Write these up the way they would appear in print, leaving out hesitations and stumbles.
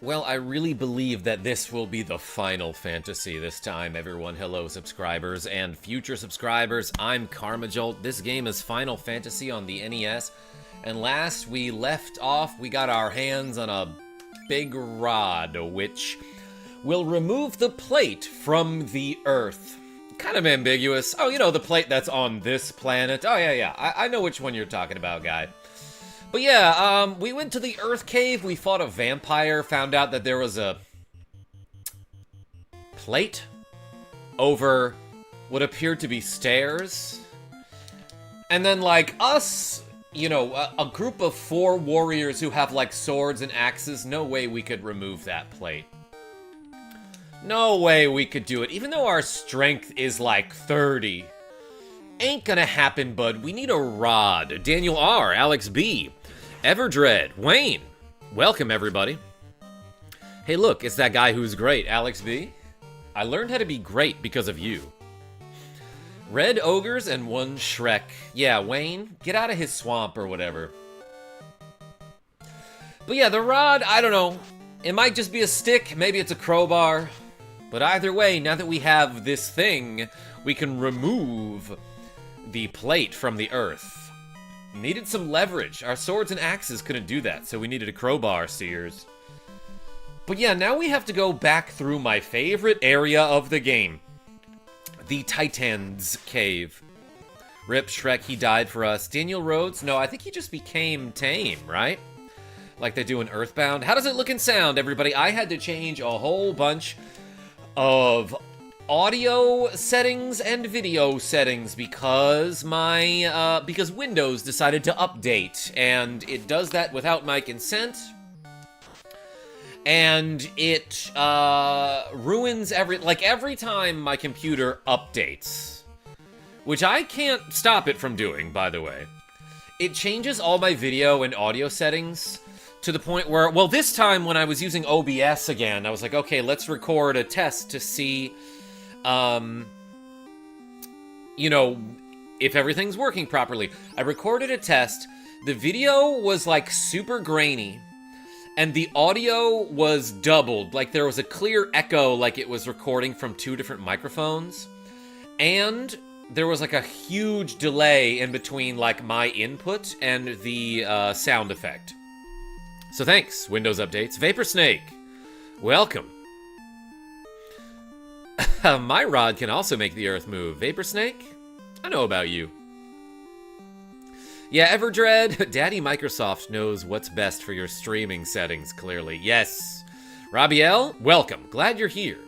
Well, I really believe that this will be the Final Fantasy this time, everyone. Hello, subscribers and future subscribers. I'm KarmaJolt. This game is Final Fantasy on the NES. And last we left off, we got our hands on a big rod, which will remove the plate from the Earth. Kind of ambiguous. Oh, you know, the plate that's on this planet. Oh, yeah. I know which one you're talking about, guy. But yeah, we went to the Earth Cave, we fought a vampire, found out that there was a plate over what appeared to be stairs. And then, like, us, you know, a group of 4 warriors who have, like, swords and axes, no way we could remove that plate. No way we could do it, even though our strength is, like, 30. Ain't gonna happen, bud. We need a rod. Daniel R., Alex B., Everdread, Wayne. Welcome, everybody. Hey, look, it's that guy who's great, Alex B. I learned how to be great because of you. Red Ogres and 1 Shrek. Yeah, Wayne, get out of his swamp or whatever. But yeah, the rod, I don't know. It might just be a stick, maybe it's a crowbar. But either way, now that we have this thing, we can remove the plate from the Earth. Needed some leverage. Our swords and axes couldn't do that, so we needed a crowbar, Seers. But yeah, now we have to go back through my favorite area of the game. The Titan's Cave. Rip Shrek, he died for us. Daniel Rhodes? No, I think he just became tame, right? Like they do in Earthbound. How does it look and sound, everybody? I had to change a whole bunch of audio settings and video settings because because Windows decided to update, and it does that without my consent, and it ruins every time my computer updates, which I can't stop it from doing, by the way. It changes all my video and audio settings to the point where, well, this time when I was using OBS again, I was like, okay, let's record a test to see you know, if everything's working properly. I recorded a test. The video was, like, super grainy, and the audio was doubled. Like, there was a clear echo, like it was recording from 2 different microphones. And there was, like, a huge delay in between, like, my input and the sound effect. So thanks, Windows updates. Vapor Snake, welcome. My rod can also make the Earth move. Vapor Snake? I know about you. Yeah, Everdread, Daddy Microsoft knows what's best for your streaming settings, clearly. Yes. Rabiel, welcome. Glad you're here.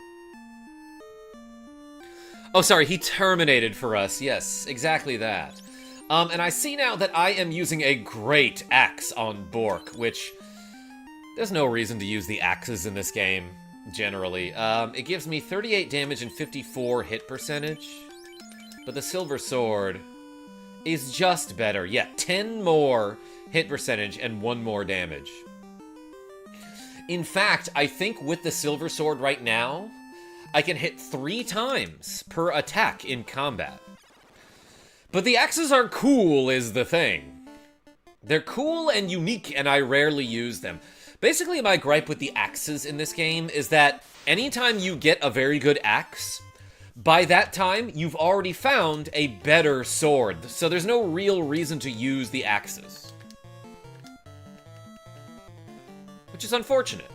Oh, sorry, he terminated for us. Yes, exactly that. And I see now that I am using a great axe on Bork, which there's no reason to use the axes in this game. Generally. It gives me 38 damage and 54 hit percentage. But the Silver Sword is just better. Yeah, 10 more hit percentage and 1 more damage. In fact, I think with the Silver Sword right now, I can hit 3 times per attack in combat. But the axes are cool is the thing. They're cool and unique, and I rarely use them. Basically, my gripe with the axes in this game is that anytime you get a very good axe, by that time, you've already found a better sword. So there's no real reason to use the axes. Which is unfortunate.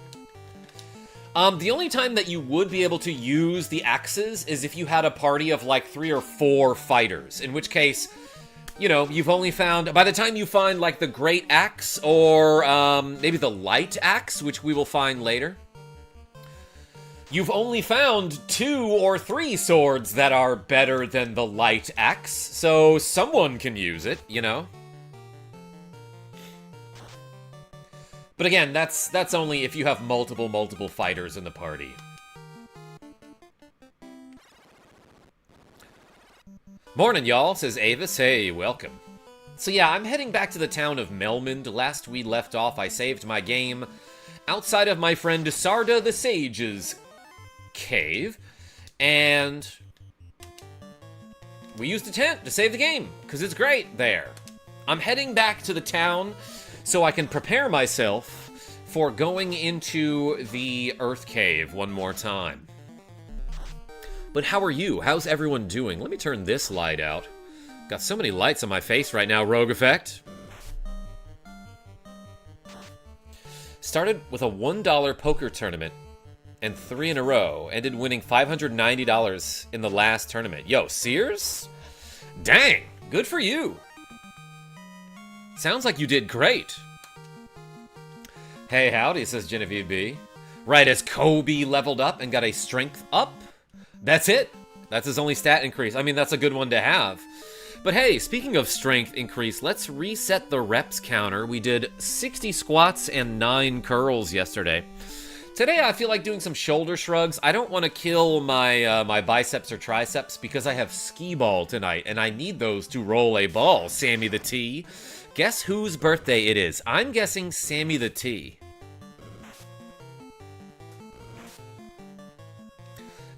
The only time that you would be able to use the axes is if you had a party of like 3 or 4 fighters, in which case, you know, you've only found, by the time you find, like, the Great Axe, or, maybe the Light Axe, which we will find later, you've only found 2 or 3 swords that are better than the Light Axe, so someone can use it, you know? But again, that's only if you have multiple fighters in the party. Morning, y'all, says Avis. Hey, welcome. So yeah, I'm heading back to the town of Melmond. Last we left off, I saved my game outside of my friend Sarda the Sage's cave, and we used a tent to save the game, because it's great there. I'm heading back to the town so I can prepare myself for going into the Earth Cave one more time. But how are you? How's everyone doing? Let me turn this light out. Got so many lights on my face right now, Rogue Effect. Started with a $1 poker tournament and 3 in a row. Ended winning $590 in the last tournament. Yo, Sears? Dang, good for you. Sounds like you did great. Hey, howdy, says Genevieve B. Right as Kobe leveled up and got a strength up. That's it. That's his only stat increase. I mean, that's a good one to have. But hey, speaking of strength increase, let's reset the reps counter. We did 60 squats and 9 curls yesterday. Today I feel like doing some shoulder shrugs. I don't want to kill my my biceps or triceps because I have skee ball tonight, and I need those to roll a ball, Sammy the T. Guess whose birthday it is? I'm guessing Sammy the T.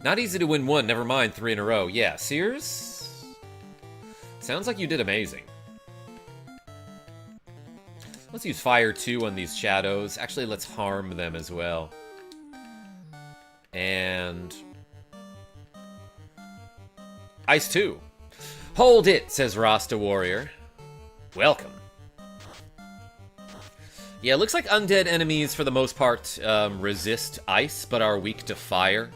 Not easy to win one, never mind 3 in a row. Yeah, Sears? Sounds like you did amazing. Let's use Fire 2 on these shadows. Actually, let's harm them as well. And... Ice 2. Hold it, says Rasta Warrior. Welcome. Yeah, it looks like undead enemies, for the most part, resist ice, but are weak to fire.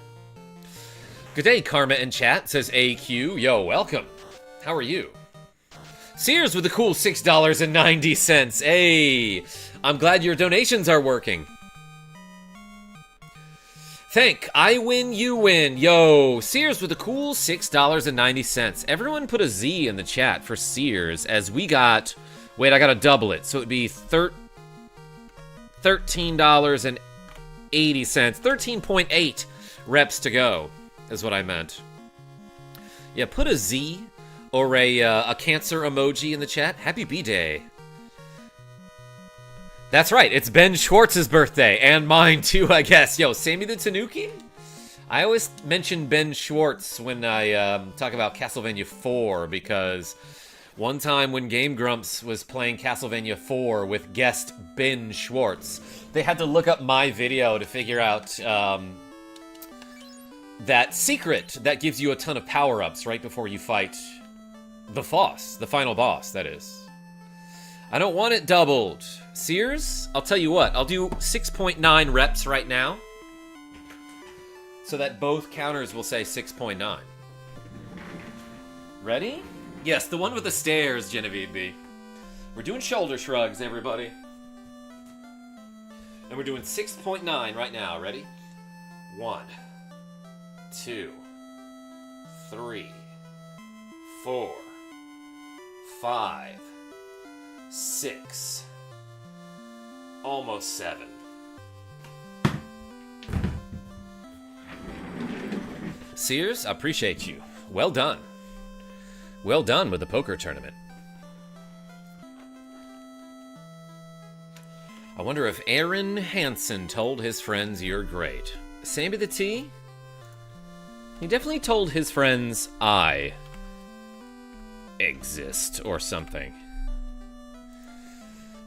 Good day, Karma in chat, says AQ. Yo, welcome. How are you? Sears with the cool $6.90. Hey, I'm glad your donations are working. Thank, I win, you win. Yo, Sears with the cool $6.90. Everyone put a Z in the chat for Sears, as we got... Wait, I gotta double it, so it'd be $13.80. 13.8 reps to go, is what I meant. Yeah, put a Z or a cancer emoji in the chat. Happy B-Day. That's right, it's Ben Schwartz's birthday, and mine too, I guess. Yo, Sammy the Tanuki? I always mention Ben Schwartz when I talk about Castlevania 4, because one time when Game Grumps was playing Castlevania 4 with guest Ben Schwartz, they had to look up my video to figure out that secret that gives you a ton of power-ups right before you fight the boss, the final boss, that is. I don't want it doubled. Sears, I'll tell you what, I'll do 6.9 reps right now, so that both counters will say 6.9. Ready? Yes, the one with the stairs, Genevieve B. We're doing shoulder shrugs, everybody. And we're doing 6.9 right now. Ready? 1, 2, 3, 4, 5, 6, almost 7. Sears, I appreciate you. Well done. Well done with the poker tournament. I wonder if Aaron Hansen told his friends you're great. Sammy the T? He definitely told his friends I exist or something.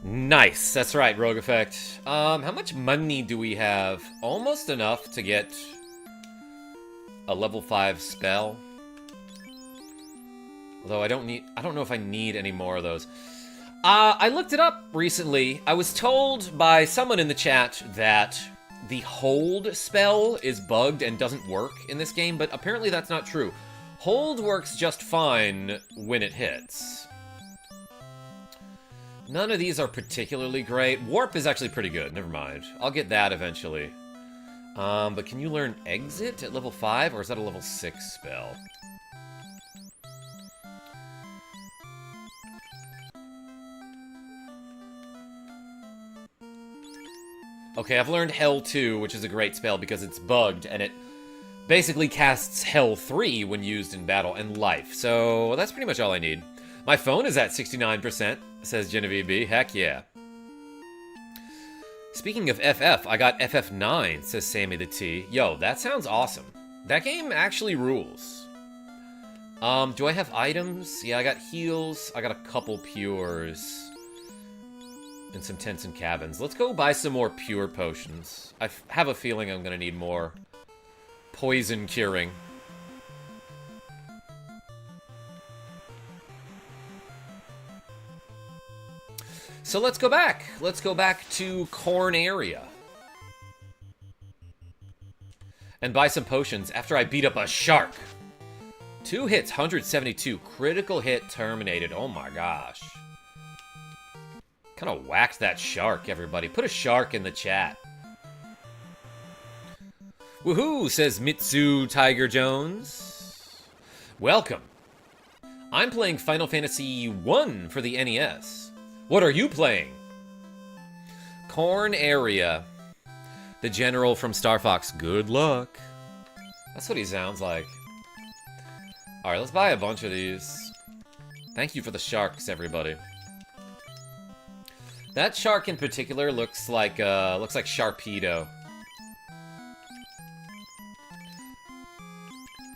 Nice, that's right, Rogue Effect. How much money do we have? Almost enough to get a level 5 spell. Although I don't know if I need any more of those. I looked it up recently. I was told by someone in the chat that the hold spell is bugged and doesn't work in this game, but apparently that's not true. Hold works just fine when it hits. None of these are particularly great. Warp is actually pretty good. Never mind. I'll get that eventually. But can you learn Exit at level 5, or is that a level 6 spell? Okay, I've learned Hell 2, which is a great spell because it's bugged, and it basically casts Hell 3 when used in battle, and Life. So that's pretty much all I need. My phone is at 69%, says Genevieve B. Heck yeah. Speaking of FF, I got FF9, says Sammy the T. Yo, that sounds awesome. That game actually rules. Do I have items? Yeah, I got heals. I got a couple pures. And some tents and cabins. Let's go buy some more pure potions. I have a feeling I'm gonna need more poison curing. So let's go back. Let's go back to Corn area. And buy some potions after I beat up a shark. 2 hits, 172. Critical hit terminated. Oh my gosh. Kind of whacked that shark, everybody. Put a shark in the chat. Woohoo, says Mitsu Tiger Jones. Welcome. I'm playing Final Fantasy 1 for the NES. What are you playing? Corn area. The general from Star Fox. Good luck. That's what he sounds like. Alright, let's buy a bunch of these. Thank you for the sharks, everybody. That shark in particular looks like Sharpedo.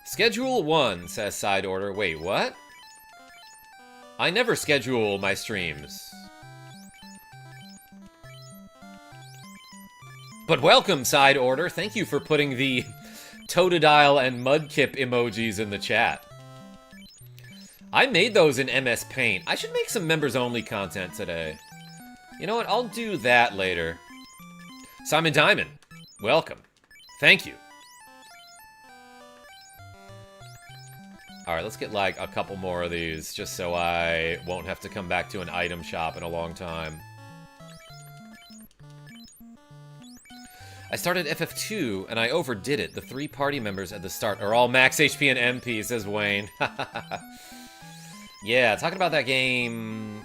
Schedule 1, says Side Order. Wait, what? I never schedule my streams. But welcome, Side Order. Thank you for putting the Totodile and Mudkip emojis in the chat. I made those in MS Paint. I should make some members-only content today. You know what? I'll do that later. Simon Diamond, welcome. Thank you. Alright, let's get like a couple more of these, just so I won't have to come back to an item shop in a long time. I started FF2, and I overdid it. The 3 party members at the start are all max HP and MP, says Wayne. Yeah, talking about that game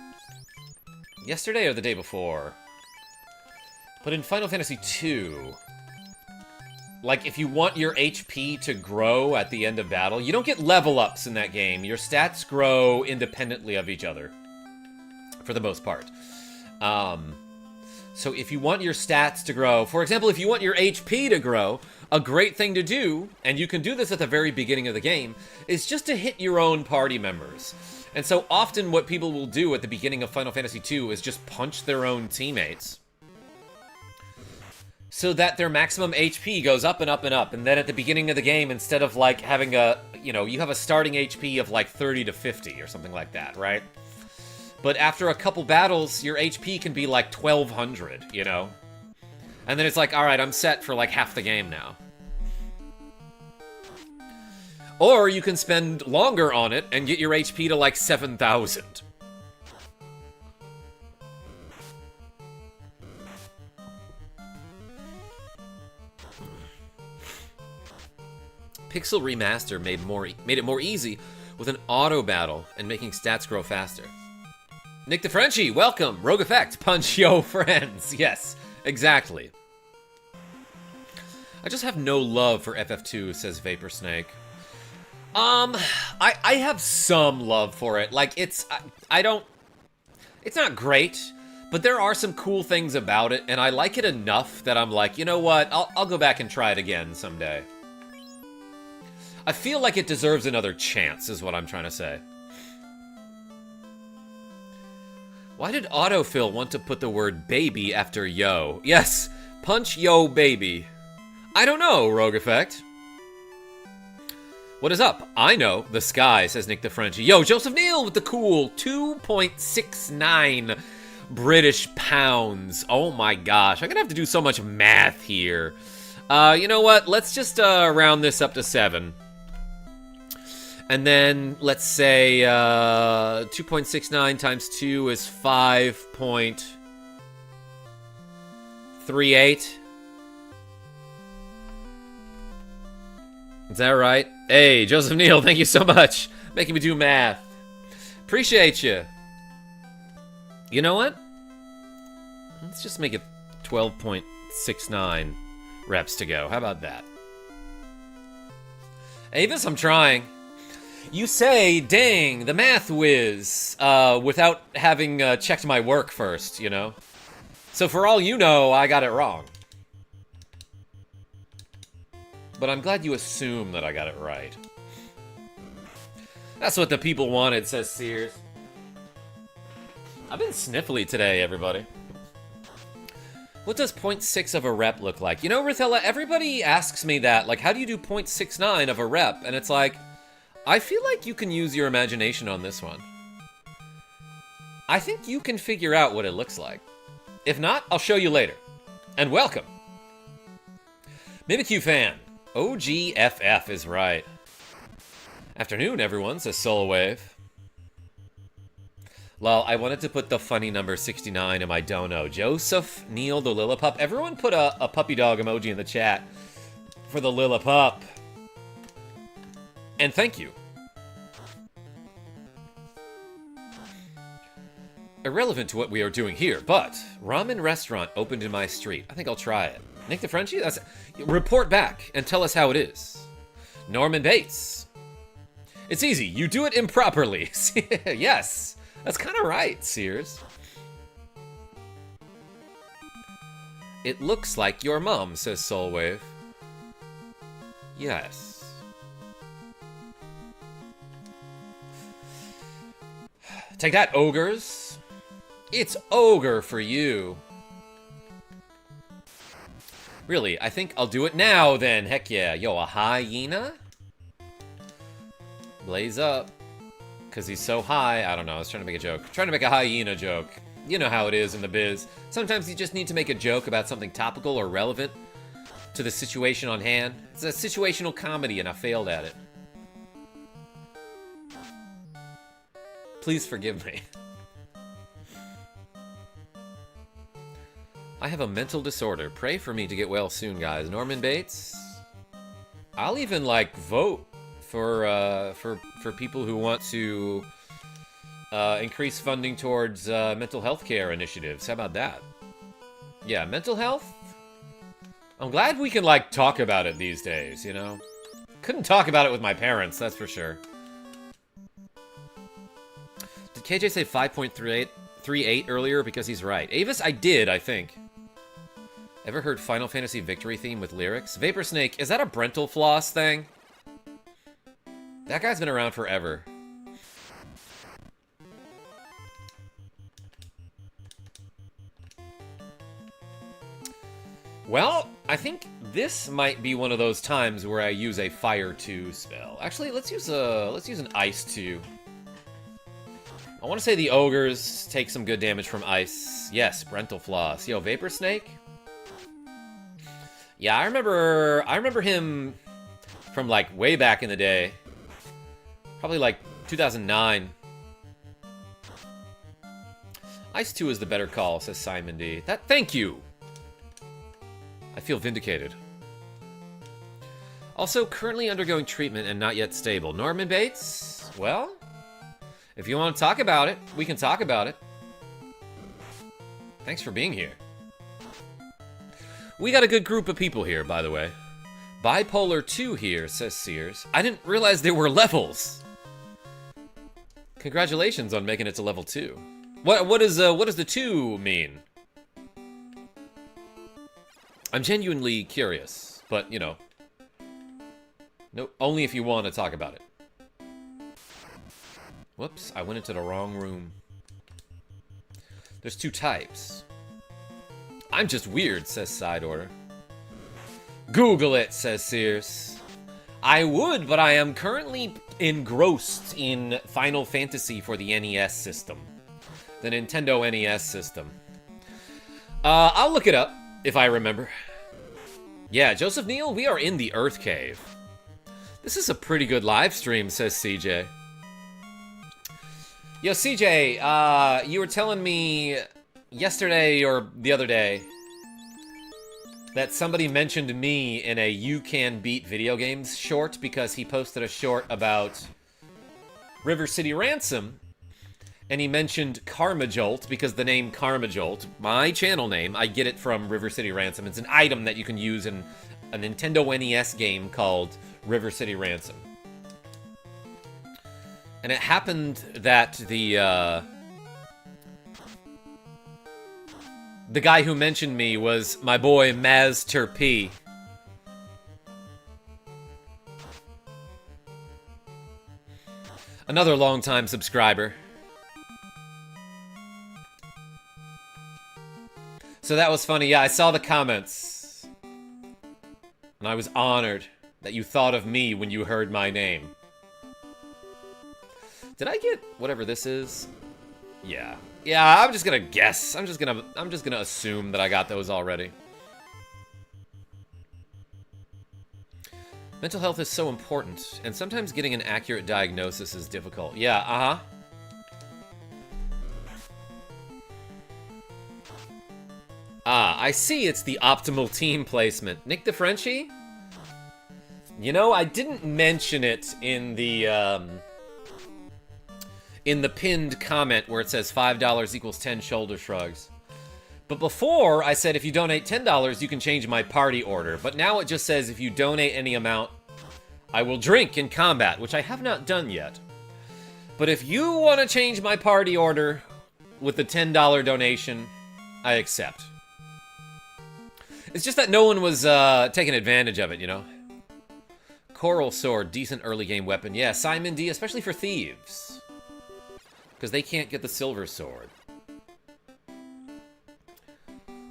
yesterday or the day before. But in Final Fantasy 2, like, if you want your HP to grow at the end of battle, you don't get level ups in that game. Your stats grow independently of each other, for the most part. So if you want your stats to grow, for example, if you want your HP to grow, a great thing to do, and you can do this at the very beginning of the game, is just to hit your own party members. And so often what people will do at the beginning of Final Fantasy 2 is just punch their own teammates, so that their maximum HP goes up and up and up. And then at the beginning of the game, instead of like having a, you know, you have a starting HP of like 30 to 50 or something like that, right? But after a couple battles, your HP can be like 1200, you know? And then it's like, alright, I'm set for like half the game now. Or you can spend longer on it and get your HP to like 7,000. Pixel Remaster made it more easy with an auto battle and making stats grow faster. Nick the Frenchie, welcome. Rogue Effect, punch yo friends. Yes, exactly. I just have no love for FF2, says Vapor Snake. I have some love for it. Like, it's not great, but there are some cool things about it, and I like it enough that I'm like, you know what, I'll go back and try it again someday. I feel like it deserves another chance, is what I'm trying to say. Why did Autofill want to put the word baby after yo? Yes, punch yo baby. I don't know, Rogue Effect. What is up? I know, the sky, says Nick the Frenchie. Yo, Joseph Neal with the cool 2.69 British pounds. Oh my gosh, I'm gonna have to do so much math here. You know what? Let's just round this up to 7. And then, let's say, 2.69 times 2 is 5.38. Is that right? Hey, Joseph Neal, thank you so much. Making me do math. Appreciate you. You know what? Let's just make it 12.69 reps to go. How about that? Avis, I'm trying. You say, dang, the math whiz, without having checked my work first, you know? So for all you know, I got it wrong. But I'm glad you assume that I got it right. That's what the people wanted, says Sears. I've been sniffly today, everybody. What does 0.6 of a rep look like? You know, Rithella, everybody asks me that. Like, how do you do 0.69 of a rep? And it's like, I feel like you can use your imagination on this one. I think you can figure out what it looks like. If not, I'll show you later. And welcome. Mimikyu fan. OGFF is right. Afternoon, everyone, says Solowave. Lol, I wanted to put the funny number 69 in my dono. Joseph Neil the Lillipup. Everyone put a puppy dog emoji in the chat for the Lillipup. And thank you. Irrelevant to what we are doing here, but ramen restaurant opened in my street. I think I'll try it. Nick the Frenchie? Report back and tell us how it is. Norman Bates. It's easy. You do it improperly. Yes. That's kind of right, Sears. It looks like your mom, says Soulwave. Yes. Take that, ogres. It's ogre for you. Really, I think I'll do it now then. Heck yeah. Yo, a hyena? Blaze up. Because he's so high. I don't know. I was trying to make a joke. Trying to make a hyena joke. You know how it is in the biz. Sometimes you just need to make a joke about something topical or relevant to the situation on hand. It's a situational comedy, and I failed at it. Please forgive me. I have a mental disorder. Pray for me to get well soon, guys. Norman Bates. I'll even, like, vote for people who want to increase funding towards mental health care initiatives. How about that? Yeah, mental health? I'm glad we can, like, talk about it these days, you know? Couldn't talk about it with my parents, that's for sure. Did KJ say 5.38 earlier? Because he's right. Avis, I did, I think. Ever heard Final Fantasy Victory theme with lyrics? Vapor Snake, is that a Brental Floss thing? That guy's been around forever. Well, I think this might be one of those times where I use a Fire 2 spell. Actually, let's use an Ice 2. I want to say the ogres take some good damage from ice. Yes, Brental Floss. Yo, Vapor Snake? Yeah, I remember him from, like, way back in the day. Probably, like, 2009. Ice 2 is the better call, says Simon D. Thank you! I feel vindicated. Also, currently undergoing treatment and not yet stable. Norman Bates? Well, if you want to talk about it, we can talk about it. Thanks for being here. We got a good group of people here, by the way. Bipolar 2 here, says Sears. I didn't realize there were levels. Congratulations on making it to level 2. What does the 2 mean? I'm genuinely curious, but, you know. No, only if you want to talk about it. Whoops, I went into the wrong room. There's 2 types. I'm just weird, says Side Order. Google it, says Sears. I would, but I am currently engrossed in Final Fantasy for the NES system. The Nintendo NES system. I'll look it up, if I remember. Yeah, Joseph Neal, we are in the Earth Cave. This is a pretty good live stream, says CJ. Yo, CJ, you were telling me yesterday or the other day that somebody mentioned me in a You Can Beat Video Games short because he posted a short about River City Ransom, and he mentioned KarmaJolt because the name KarmaJolt, my channel name, I get it from River City Ransom. It's an item that you can use in a Nintendo NES game called River City Ransom. And it happened that the guy who mentioned me was my boy Master P. Another longtime subscriber. So that was funny. Yeah, I saw the comments. And I was honored that you thought of me when you heard my name. Did I get whatever this is? Yeah. Yeah, I'm just gonna guess. I'm just gonna assume that I got those already. Mental health is so important, and sometimes getting an accurate diagnosis is difficult. Yeah, uh-huh. Ah, I see it's the optimal team placement. Nick DeFrenchie? You know, I didn't mention it in the pinned comment where it says $5 equals 10 shoulder shrugs. But before, I said if you donate $10, you can change my party order. But now it just says if you donate any amount, I will drink in combat, which I have not done yet. But if you want to change my party order with the $10 donation, I accept. It's just that no one was taking advantage of it, you know? Coral Sword, decent early game weapon. Yeah, Simon D, especially for thieves. Because they can't get the Silver Sword.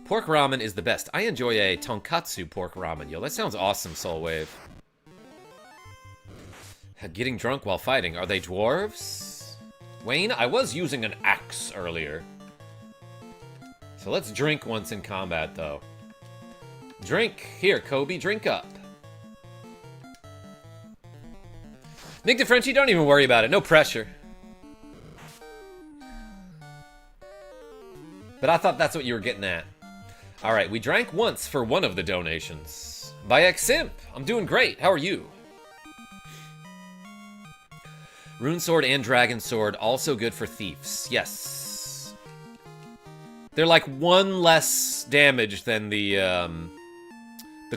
Pork ramen is the best. I enjoy a tonkatsu pork ramen. Yo, that sounds awesome, Soulwave. Getting drunk while fighting. Are they dwarves? Wayne, I was using an axe earlier. So let's drink once in combat, though. Drink. Here, Kobe, drink up. Nick DeFrenchie, don't even worry about it. No pressure. But I thought that's what you were getting at. Alright, we drank once for one of the donations. By Ximp. I'm doing great. How are you? Rune Sword and Dragon Sword, also good for thieves. Yes. They're like one less damage than the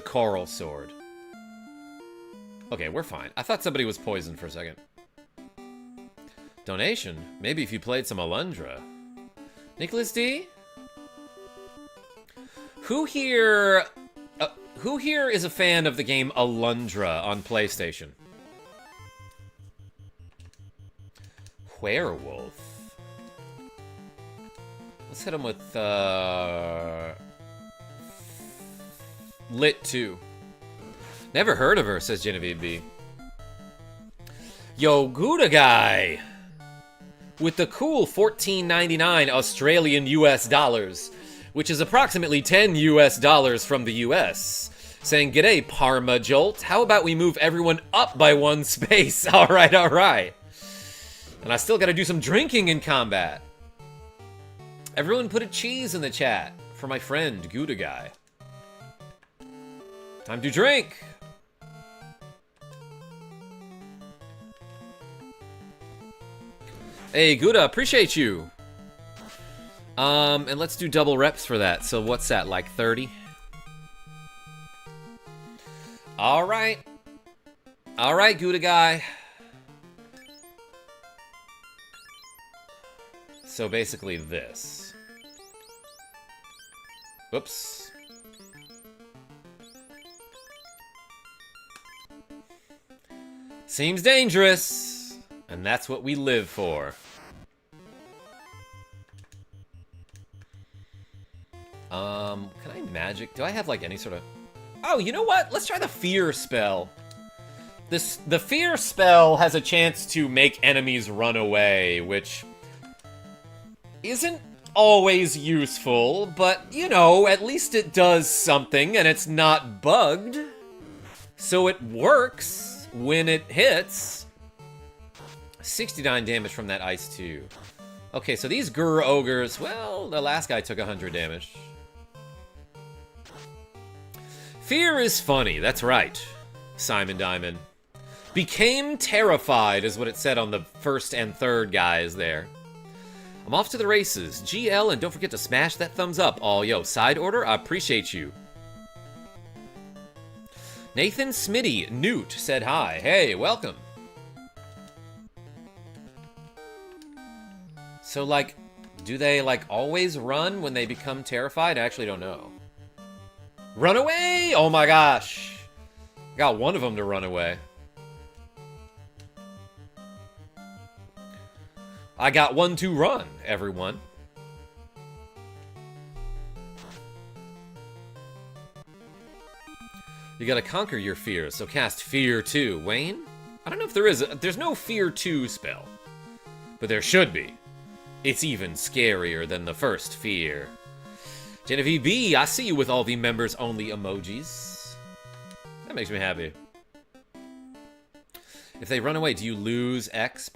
Coral Sword. Okay, we're fine. I thought somebody was poisoned for a second. Donation? Maybe if you played some Alundra. Nicholas D? Who here is a fan of the game Alundra on PlayStation? Werewolf. Let's hit him with Lit 2. Never heard of her, says Genevieve B. Yo, Gouda guy! With the cool $14.99 Australian US dollars, which is approximately 10 US dollars from the US. Saying, g'day, KarmaJolt. How about we move everyone up by one space? Alright, alright. And I still gotta do some drinking in combat. Everyone put a cheese in the chat for my friend, Gouda guy. Time to drink! Hey, Gouda, appreciate you. And let's do double reps for that. So what's that, like 30? Alright. Alright, Gouda guy. So basically this. Whoops. Seems dangerous. And that's what we live for. Can I magic? Do I have like any sort of... Oh, you know what? Let's try the fear spell. The fear spell has a chance to make enemies run away, which isn't always useful, but, you know, at least it does something, and it's not bugged. So it works when it hits. 69 damage from that ice, too. Okay, so these Gur Ogres, well, the last guy took 100 damage. Fear is funny, that's right, Simon Diamond. Became terrified is what it said on the first and third guys there. I'm off to the races. GL, and don't forget to smash that thumbs up. Oh, yo, side order, I appreciate you. Nathan Smitty, Newt, said hi. Hey, welcome. So, like, do they, like, always run when they become terrified? I actually don't know. Run away! Oh my gosh. Got one of them to run away. I got one to run, everyone. You gotta conquer your fears, so cast Fear 2. Wayne? I don't know if there is. There's no Fear 2 spell. But there should be. It's even scarier than the first Fear. Genevieve B, I see you with all the members-only emojis. That makes me happy. If they run away, do you lose exp?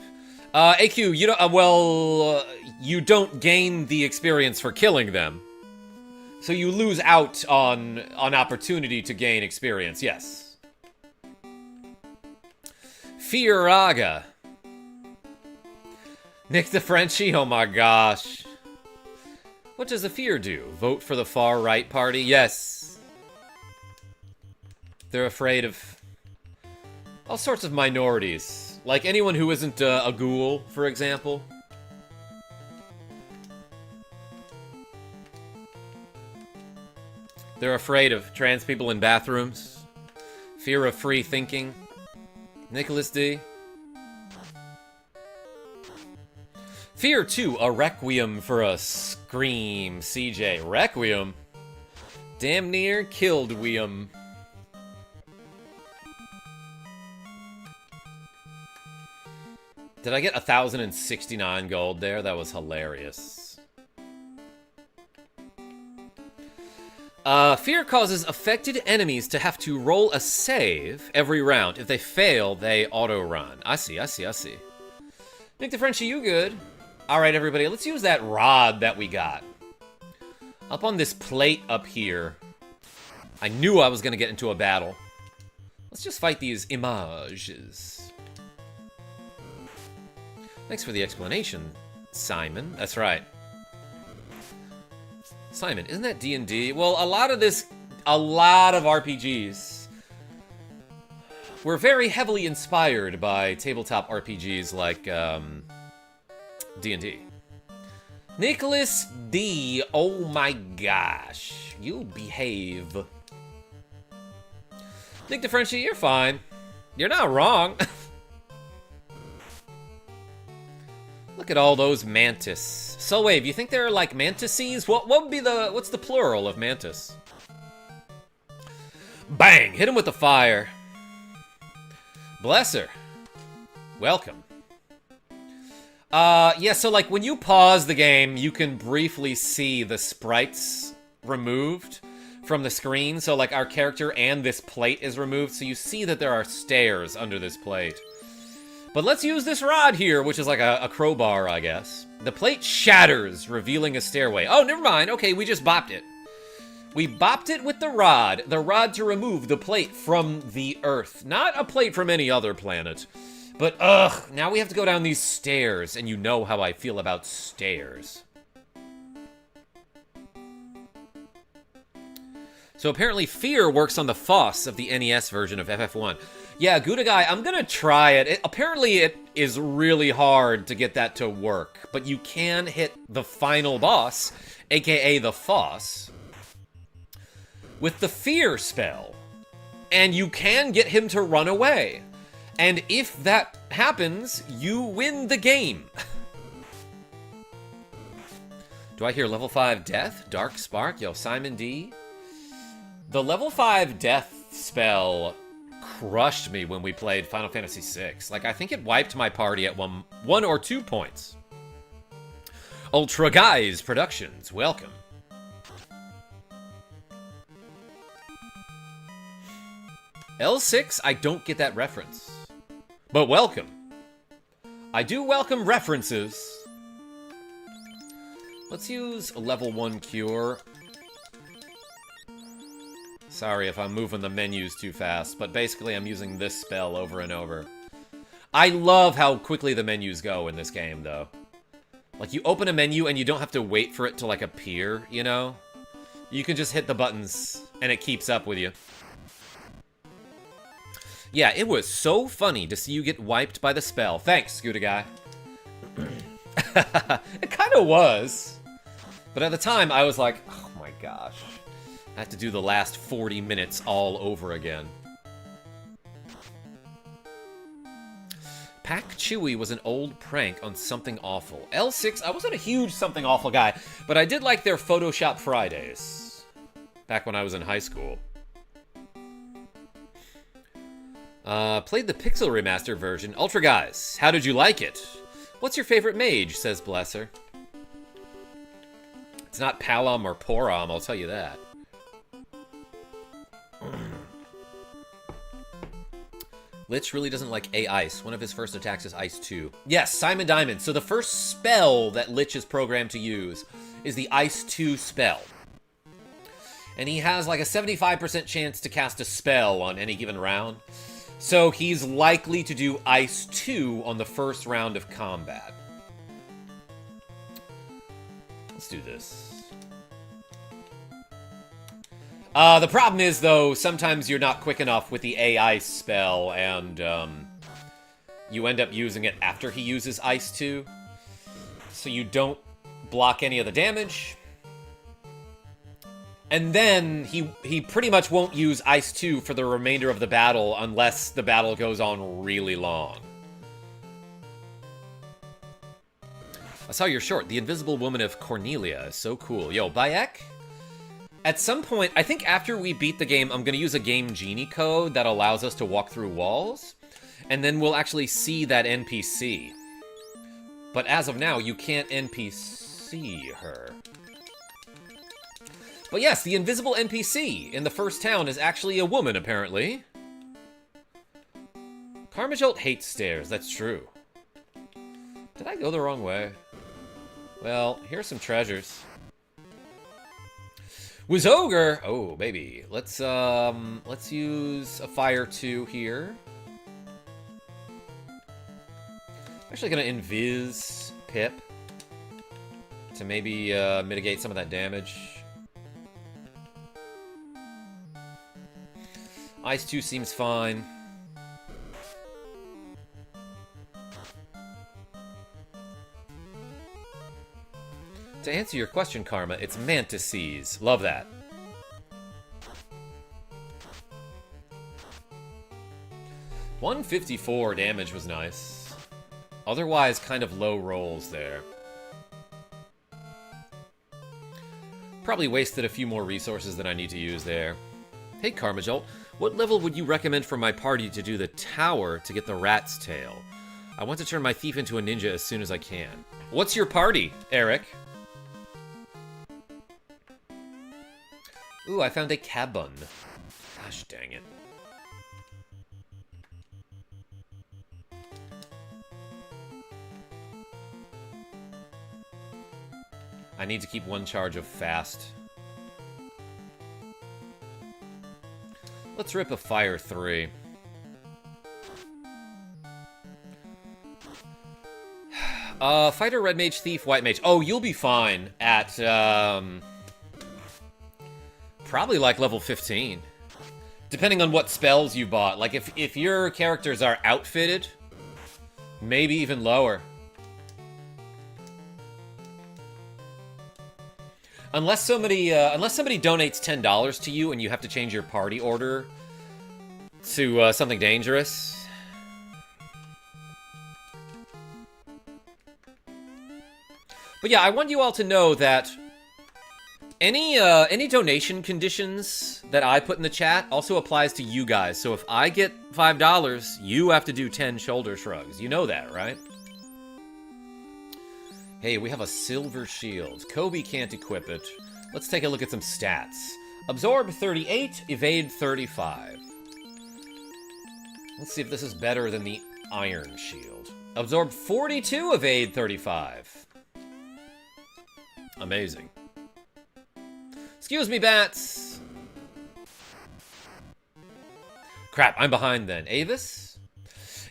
AQ, you don't, you don't gain the experience for killing them. So you lose out on opportunity to gain experience, yes. Fieraga. Nick the Frenchie, oh my gosh. What does the fear do? Vote for the far-right party? Yes. They're afraid of all sorts of minorities. Like anyone who isn't a ghoul, for example. They're afraid of trans people in bathrooms. Fear of free thinking. Nicholas D. Fear 2, a requiem for a scream. CJ, requiem? Damn near killed Weum. Did I get 1,069 gold there? That was hilarious. Fear causes affected enemies to have to roll a save every round. If they fail, they auto-run. I see. Nick the Frenchie, you good? Alright, everybody, let's use that rod that we got. Up on this plate up here. I knew I was going to get into a battle. Let's just fight these images. Thanks for the explanation, Simon. That's right. Simon, isn't that D&D? Well, a lot of RPGs were very heavily inspired by tabletop RPGs like D&D. Nicholas D. Oh my gosh. You behave. Nick the Frenchie, you're fine. You're not wrong. Look at all those mantis. Soulwave, you think they're like mantises? What would be what's the plural of mantis? Bang! Hit him with the fire. Bless her. Welcome. Yeah, so like when you pause the game, you can briefly see the sprites removed from the screen. So like our character and this plate is removed, so you see that there are stairs under this plate. But let's use this rod here, which is like a crowbar, I guess. The plate shatters, revealing a stairway. Oh, never mind. Okay, we just bopped it. We bopped it with the rod to remove the plate from the Earth. Not a plate from any other planet. But, now we have to go down these stairs, and you know how I feel about stairs. So apparently fear works on the FOSS of the NES version of FF1. Yeah, Gouda Guy, I'm gonna try it. Apparently it is really hard to get that to work, but you can hit the final boss, aka the FOSS, with the fear spell, and you can get him to run away. And if that happens, you win the game. Do I hear level 5 death? Dark Spark? Yo, Simon D? The level 5 death spell crushed me when we played Final Fantasy VI. Like, I think it wiped my party at one or 2 points. Ultra Guys Productions, welcome. L6, I don't get that reference. But welcome. I do welcome references. Let's use a level 1 cure. Sorry if I'm moving the menus too fast, but basically I'm using this spell over and over. I love how quickly the menus go in this game, though. Like, you open a menu and you don't have to wait for it to, like, appear, you know? You can just hit the buttons, and it keeps up with you. Yeah, it was so funny to see you get wiped by the spell. Thanks, Scooter Guy. It kind of was. But at the time, I was like, oh my gosh. I have to do the last 40 minutes all over again. Pack Chewy was an old prank on Something Awful. L6, I wasn't a huge Something Awful guy, but I did like their Photoshop Fridays. Back when I was in high school. Played the Pixel Remaster version. Ultra Guys, how did you like it? What's your favorite mage, says Blesser. It's not Palom or Porom, I'll tell you that. Lich really doesn't like A-Ice. One of his first attacks is Ice 2. Yes, Simon Diamond. So the first spell that Lich is programmed to use is the Ice 2 spell. And he has like a 75% chance to cast a spell on any given round. So he's likely to do Ice 2 on the first round of combat. Let's do this. The problem is, though, sometimes you're not quick enough with the A-Ice spell, and you end up using it after he uses Ice 2. So you don't block any of the damage. And then he pretty much won't use Ice 2 for the remainder of the battle unless the battle goes on really long. I saw your short, The Invisible Woman of Cornelia. So cool. Yo, Bayek? At some point, I think after we beat the game, I'm going to use a Game Genie code that allows us to walk through walls. And then we'll actually see that NPC. But as of now, you can't NPC her. But yes, the invisible NPC in the first town is actually a woman, apparently. KarmaJolt hates stairs, that's true. Did I go the wrong way? Well, here's some treasures. Wizogre! Oh, baby. Let's use a Fire 2 here. I'm actually gonna invis Pip to maybe mitigate some of that damage. Ice 2 seems fine. To answer your question, Karma, it's Mantises. Love that. $154 damage was nice. Otherwise, kind of low rolls there. Probably wasted a few more resources than I need to use there. Hey, KarmaJolt, what level would you recommend for my party to do the tower to get the rat's tail? I want to turn my thief into a ninja as soon as I can. What's your party, Eric? Ooh, I found a cabin. Gosh dang it. I need to keep one charge of fast. Let's rip a Fire 3. Fighter, Red Mage, Thief, White Mage. Oh, you'll be fine at, probably like level 15. Depending on what spells you bought. Like, if your characters are outfitted, maybe even lower. Unless somebody donates $10 to you and you have to change your party order to something dangerous. But yeah, I want you all to know that any donation conditions that I put in the chat also applies to you guys. So if I get $5, you have to do 10 shoulder shrugs. You know that, right? Hey, we have a silver shield. Kobe can't equip it. Let's take a look at some stats. Absorb 38, evade 35. Let's see if this is better than the iron shield. Absorb 42, evade 35. Amazing. Excuse me, bats! Crap, I'm behind then. Avis?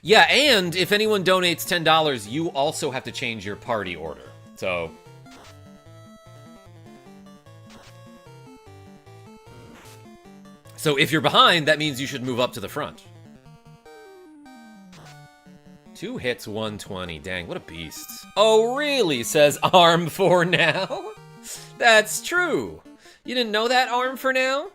Yeah, and if anyone donates $10, you also have to change your party order. So if you're behind, that means you should move up to the front. 2 hits, 120. Dang, what a beast. Oh, really? Says Arm for now? That's true. You didn't know that, Arm for now?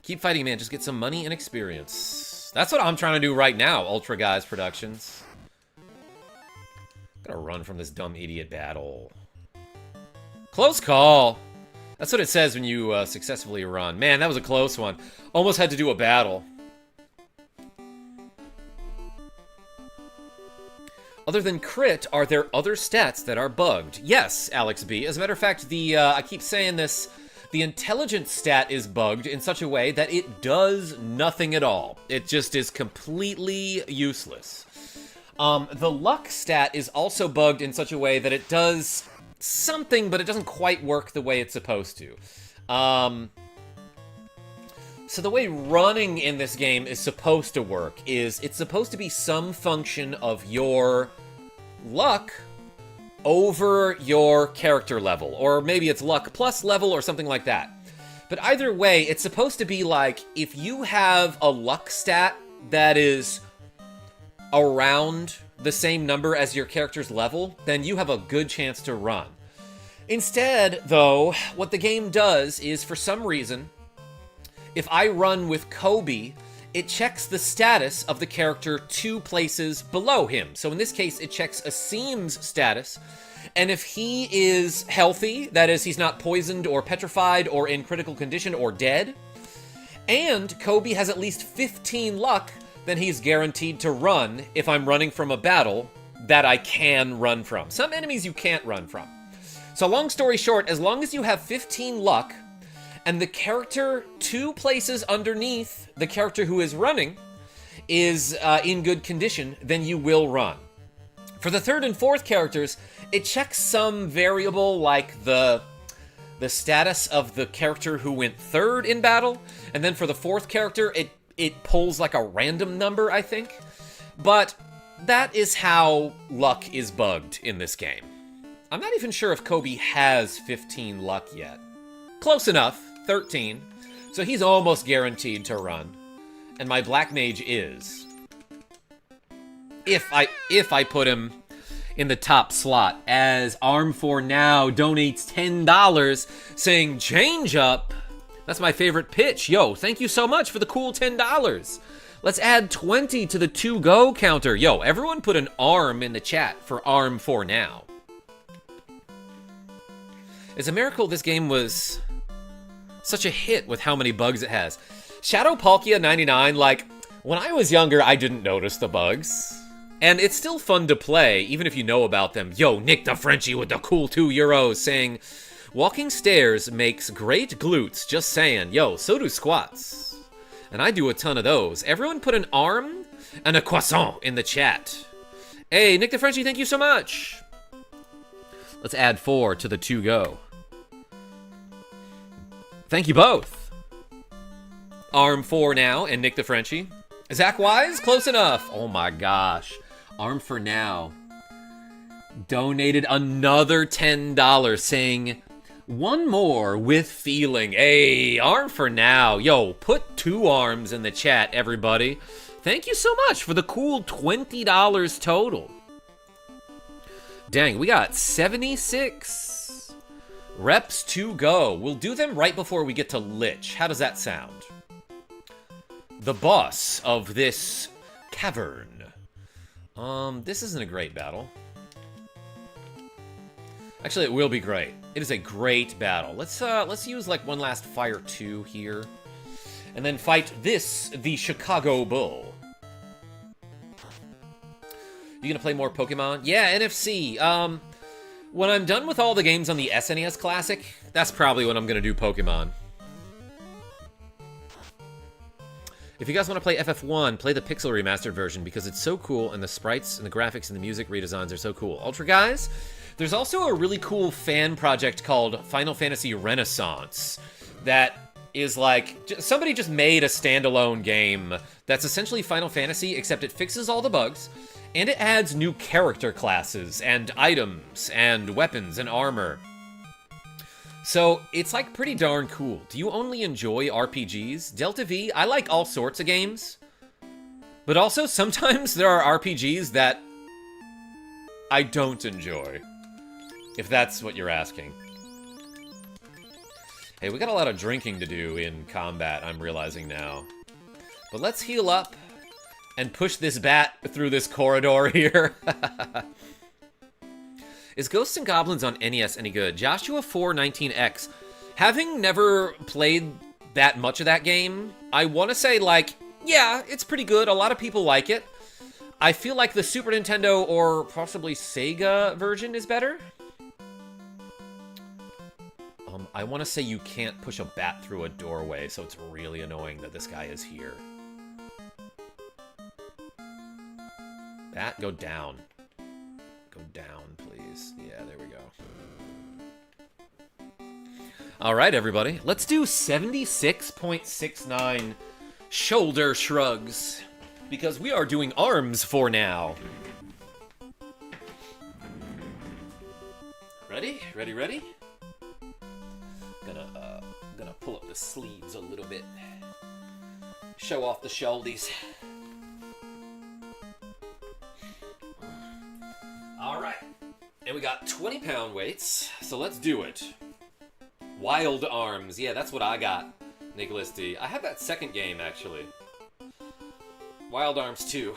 Keep fighting, man. Just get some money and experience. That's what I'm trying to do right now, Ultra Guys Productions. Gotta run from this dumb idiot battle. Close call. That's what it says when you successfully run. Man, that was a close one. Almost had to do a battle. Other than crit, are there other stats that are bugged? Yes, Alex B. As a matter of fact, I keep saying this, the intelligence stat is bugged in such a way that it does nothing at all. It just is completely useless. The luck stat is also bugged in such a way that it does something, but it doesn't quite work the way it's supposed to. So the way running in this game is supposed to work is it's supposed to be some function of your luck over your character level, or maybe it's luck plus level or something like that. But either way, it's supposed to be like, if you have a luck stat that is around the same number as your character's level, then you have a good chance to run. Instead, though, what the game does is, for some reason, if I run with Kobe, it checks the status of the character 2 places below him. So in this case, it checks Asim's status, and if he is healthy, that is, he's not poisoned or petrified or in critical condition or dead, and Kobe has at least 15 luck, then he's guaranteed to run if I'm running from a battle that I can run from. Some enemies you can't run from. So long story short, as long as you have 15 luck, and the character 2 places underneath the character who is running is in good condition, then you will run. For the 3rd and 4th characters, it checks some variable like the status of the character who went 3rd in battle, and then for the 4th character, it pulls like a random number, I think. But that is how luck is bugged in this game. I'm not even sure if Kobe has 15 luck yet. Close enough. 13, so he's almost guaranteed to run, and my black mage is. If I put him in the top slot, as Arm4Now donates $10, saying change up. That's my favorite pitch. Yo, thank you so much for the cool $10. Let's add 20 to the to-go counter. Yo, everyone put an arm in the chat for Arm4Now. It's a miracle this game was such a hit with how many bugs it has. Shadow Palkia 99, like, when I was younger, I didn't notice the bugs. And it's still fun to play, even if you know about them. Yo, Nick the Frenchie with the cool €2 saying, walking stairs makes great glutes, just saying. Yo, so do squats. And I do a ton of those. Everyone put an arm and a croissant in the chat. Hey, Nick the Frenchie, thank you so much. Let's add 4 to the to-go. Thank you both. Arm4Now and Nick the Frenchie. Zach Wise, close enough. Oh my gosh. Arm4Now donated another $10 saying, one more with feeling. Hey, Arm4Now. Yo, put 2 arms in the chat, everybody. Thank you so much for the cool $20 total. Dang, we got 76 reps to go. We'll do them right before we get to Lich. How does that sound? The boss of this cavern. This isn't a great battle. Actually, it will be great. It is a great battle. Let's use like one last Fire 2 here. And then fight this, the Chicago Bull. You gonna play more Pokemon? Yeah, NFC. When I'm done with all the games on the SNES Classic, that's probably when I'm gonna do Pokemon. If you guys want to play FF1, play the Pixel Remastered version because it's so cool and the sprites and the graphics and the music redesigns are so cool. Ultra guys, there's also a really cool fan project called Final Fantasy Renaissance that is like, somebody just made a standalone game that's essentially Final Fantasy, except it fixes all the bugs, and it adds new character classes and items and weapons and armor. So, it's like pretty darn cool. Do you only enjoy RPGs? Delta V, I like all sorts of games. But also, sometimes there are RPGs that I don't enjoy. If that's what you're asking. Hey, we got a lot of drinking to do in combat, I'm realizing now. But let's heal up and push this bat through this corridor here. Is Ghosts and Goblins on NES any good? Joshua419X. Having never played that much of that game, I want to say, like, yeah, it's pretty good. A lot of people like it. I feel like the Super Nintendo or possibly Sega version is better. I want to say you can't push a bat through a doorway, so it's really annoying that this guy is here. Bat, go down. Go down, please. Yeah, there we go. All right, everybody. Let's do 76.69 shoulder shrugs, because we are doing arms for now. Ready? Ready, ready? Gonna pull up the sleeves a little bit. Show off the shouldies. All right. And we got 20-pound weights, so let's do it. Wild arms. Yeah, that's what I got, Nicholas D. I have that second game, actually. Wild arms 2.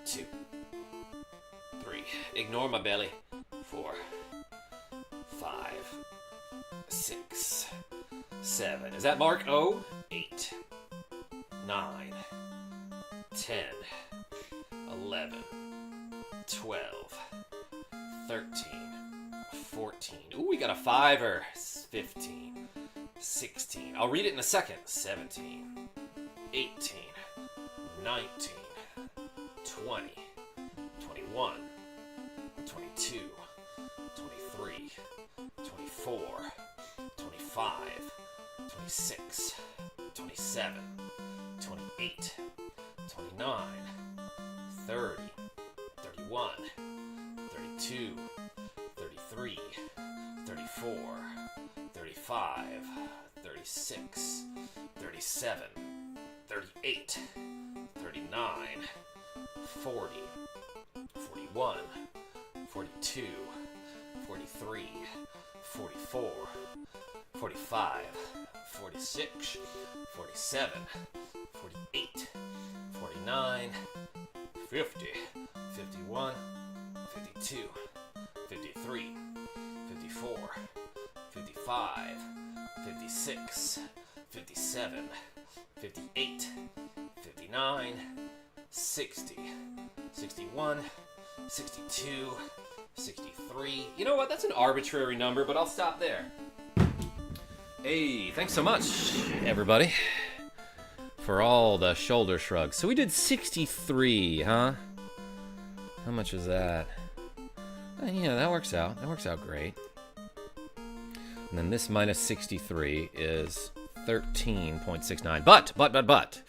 2. 3. Ignore my belly. 4. 5. 6. 7. Is that Mark O? 8. 9. 10. 11. 12. 13. 14. Ooh, we got a 5er. 15. 16. I'll read it in a second. 17. 18. 19. 20. 21. 22. 23. 24. 25. 26. 27. 28. 29. 30. 31. 32. 33. 34. 35. 36. 37. 38. 39. 40. 41. 42. 43. 44. 45. 46. 47. 48. 49. 50. 51. 52. 53. 54. 55. 56. 57. 58. 59. 60. 61. 62. 63. You know what? That's an arbitrary number, but I'll stop there. Hey, thanks so much, everybody, for all the shoulder shrugs. So we did 63, huh? How much is that? Yeah, that works out. That works out great. And then this minus 63 is 13.69. But.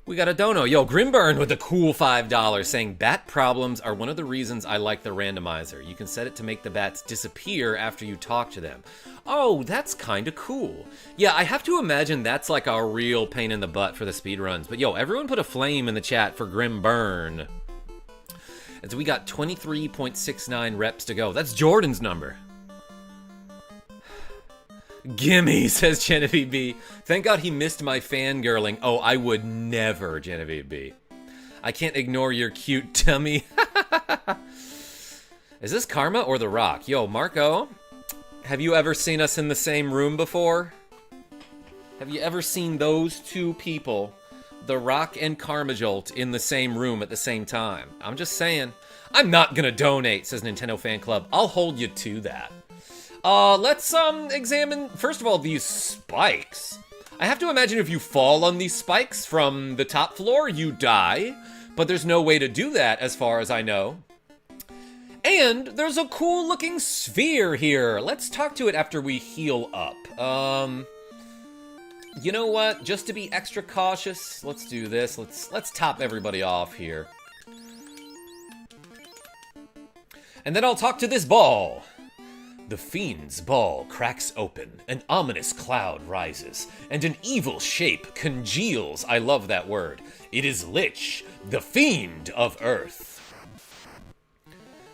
We got a dono. Yo, Grimburn with a cool $5 saying, bat problems are one of the reasons I like the randomizer. You can set it to make the bats disappear after you talk to them. Oh, that's kind of cool. Yeah, I have to imagine that's like a real pain in the butt for the speedruns. But yo, everyone put a flame in the chat for Grimburn. And so we got 23.69 reps to go. That's Jordan's number. Gimme, says Genevieve B. Thank God he missed my fangirling. Oh, I would never, Genevieve B. I can't ignore your cute tummy. Is this Karma or The Rock? Yo, Marco, have you ever seen us in the same room before? Have you ever seen those two people, The Rock and KarmaJolt, in the same room at the same time? I'm just saying. I'm not gonna donate, says Nintendo Fan Club. I'll hold you to that. Let's examine, first of all, these spikes. I have to imagine if you fall on these spikes from the top floor, you die. But there's no way to do that, as far as I know. And there's a cool looking sphere here. Let's talk to it after we heal up. You know what? Just to be extra cautious, let's do this. Let's top everybody off here. And then I'll talk to this ball. The fiend's ball cracks open, an ominous cloud rises, and an evil shape congeals. I love that word. It is Lich, the fiend of Earth.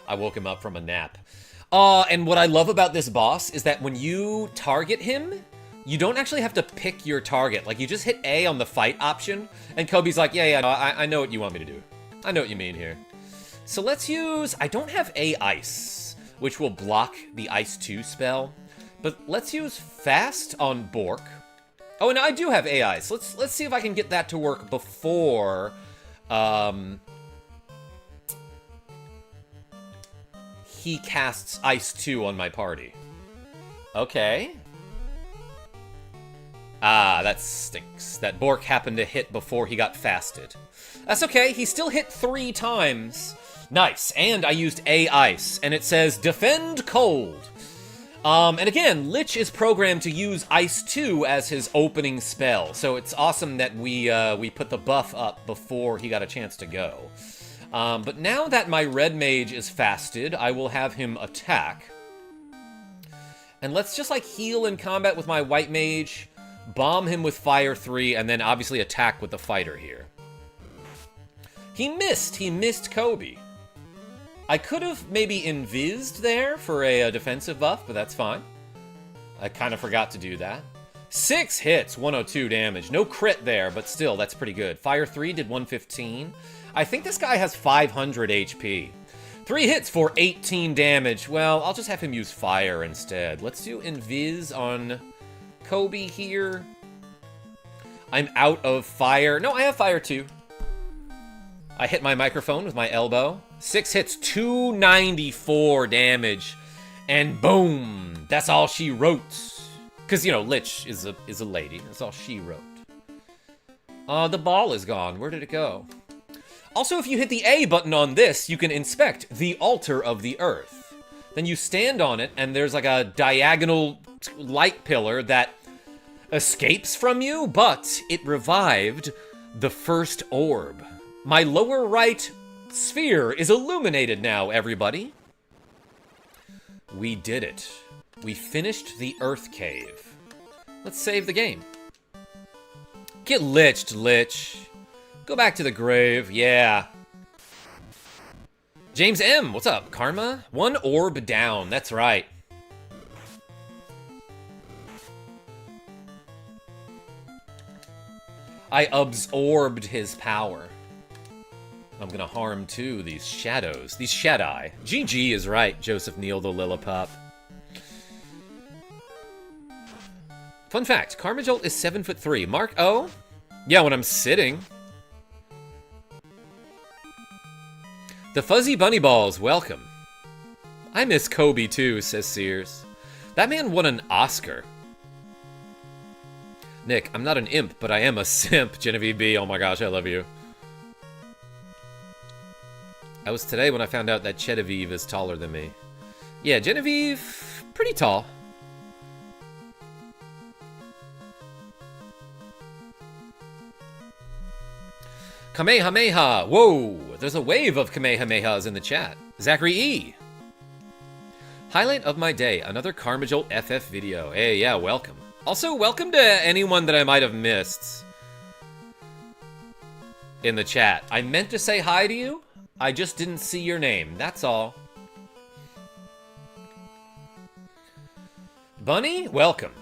I woke him up from a nap. And what I love about this boss is that when you target him, you don't actually have to pick your target. Like, you just hit A on the fight option, and Kobe's like, yeah, no, I know what you want me to do. I know what you mean here. So let's use, I don't have A Ice, which will block the Ice 2 spell. But let's use fast on Bork. Oh, and I do have AI, so let's see if I can get that to work before he casts Ice 2 on my party. Okay. Ah, that stinks. That Bork happened to hit before he got fasted. That's okay, he still hit 3 times. Nice, and I used A Ice, and it says Defend Cold. And again, Lich is programmed to use Ice 2 as his opening spell, so it's awesome that we put the buff up before he got a chance to go. But now that my red mage is fasted, I will have him attack. And let's just, like, heal in combat with my white mage, bomb him with Fire 3, and then obviously attack with the fighter here. He missed Kobe. I could have maybe invised there for a defensive buff, but that's fine. I kind of forgot to do that. 6 hits, 102 damage. No crit there, but still, that's pretty good. Fire 3 did 115. I think this guy has 500 HP. 3 hits for 18 damage. Well, I'll just have him use fire instead. Let's do invis on Kobe here. I'm out of fire. No, I have fire too. I hit my microphone with my elbow. 6 hits, 294 damage. And boom! That's all she wrote. Because, you know, Lich is a lady. That's all she wrote. The ball is gone. Where did it go? Also, if you hit the A button on this, you can inspect the altar of the earth. Then you stand on it, and there's like a diagonal light pillar that escapes from you, but it revived the first orb. My lower right sphere is illuminated now, everybody. We did it. We finished the Earth Cave. Let's save the game. Get liched, Lich. Go back to the grave, yeah. James M, what's up? Karma? 1 orb down, that's right. I absorbed his power. I'm gonna harm too these shadows, these Shadai. GG is right, Joseph Neal the Lillipop. Fun fact, KarmaJolt is 7'3". Mark O? Yeah, when I'm sitting. The Fuzzy Bunny Balls, welcome. I miss Kobe too, says Sears. That man won an Oscar. Nick, I'm not an imp, but I am a simp, Genevieve B. Oh my gosh, I love you. I was today when I found out that Genevieve is taller than me. Yeah, Genevieve, pretty tall. Kamehameha! Whoa! There's a wave of Kamehamehas in the chat. Zachary E. Highlight of my day, another KarmaJolt FF video. Hey, yeah, welcome. Also, welcome to anyone that I might have missed in the chat. I meant to say hi to you, I just didn't see your name, that's all. Bunny, welcome.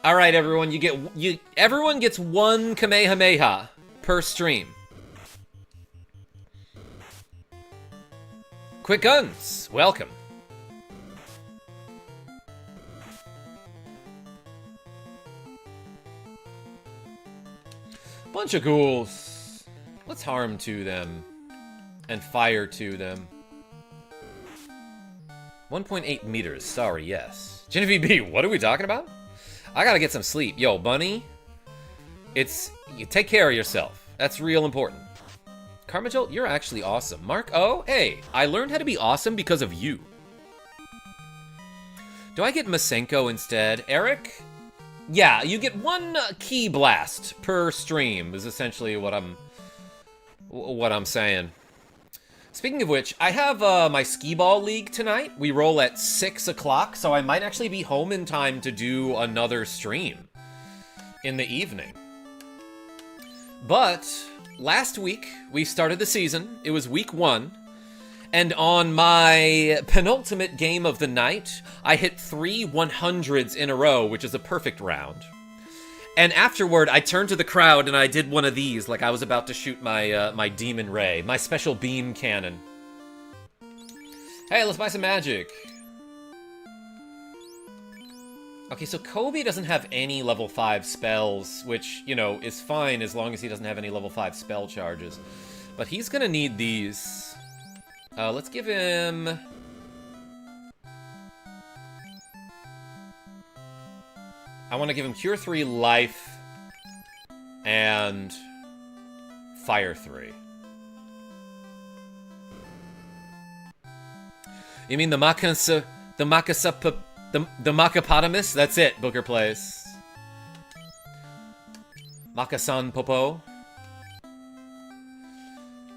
All right, everyone, everyone gets 1 Kamehameha per stream. Quick Guns, welcome. Bunch of ghouls. Let's harm to them and fire to them. 1.8 meters, sorry, yes. Genevieve B, what are we talking about? I gotta get some sleep. Yo, Bunny, you take care of yourself. That's real important. KarmaJolt, you're actually awesome. Mark O, hey, I learned how to be awesome because of you. Do I get Masenko instead? Eric? Yeah, you get 1 key blast per stream is essentially what I'm saying. Speaking of which, I have my skee ball league tonight. We roll at 6 o'clock, so I might actually be home in time to do another stream in the evening. But last week, we started the season. It was week 1. And on my penultimate game of the night, I hit 3 100s in a row, which is a perfect round. And afterward, I turned to the crowd and I did one of these, like I was about to shoot my my Demon Ray, my special beam cannon. Hey, let's buy some magic. Okay, so Kobe doesn't have any level 5 spells, which, you know, is fine as long as he doesn't have any level 5 spell charges. But he's gonna need these. Let's give him... I want to give him Cure 3, Life, and Fire 3. You mean the Macapotamus? That's it, Booker Plays. Makasan Popo.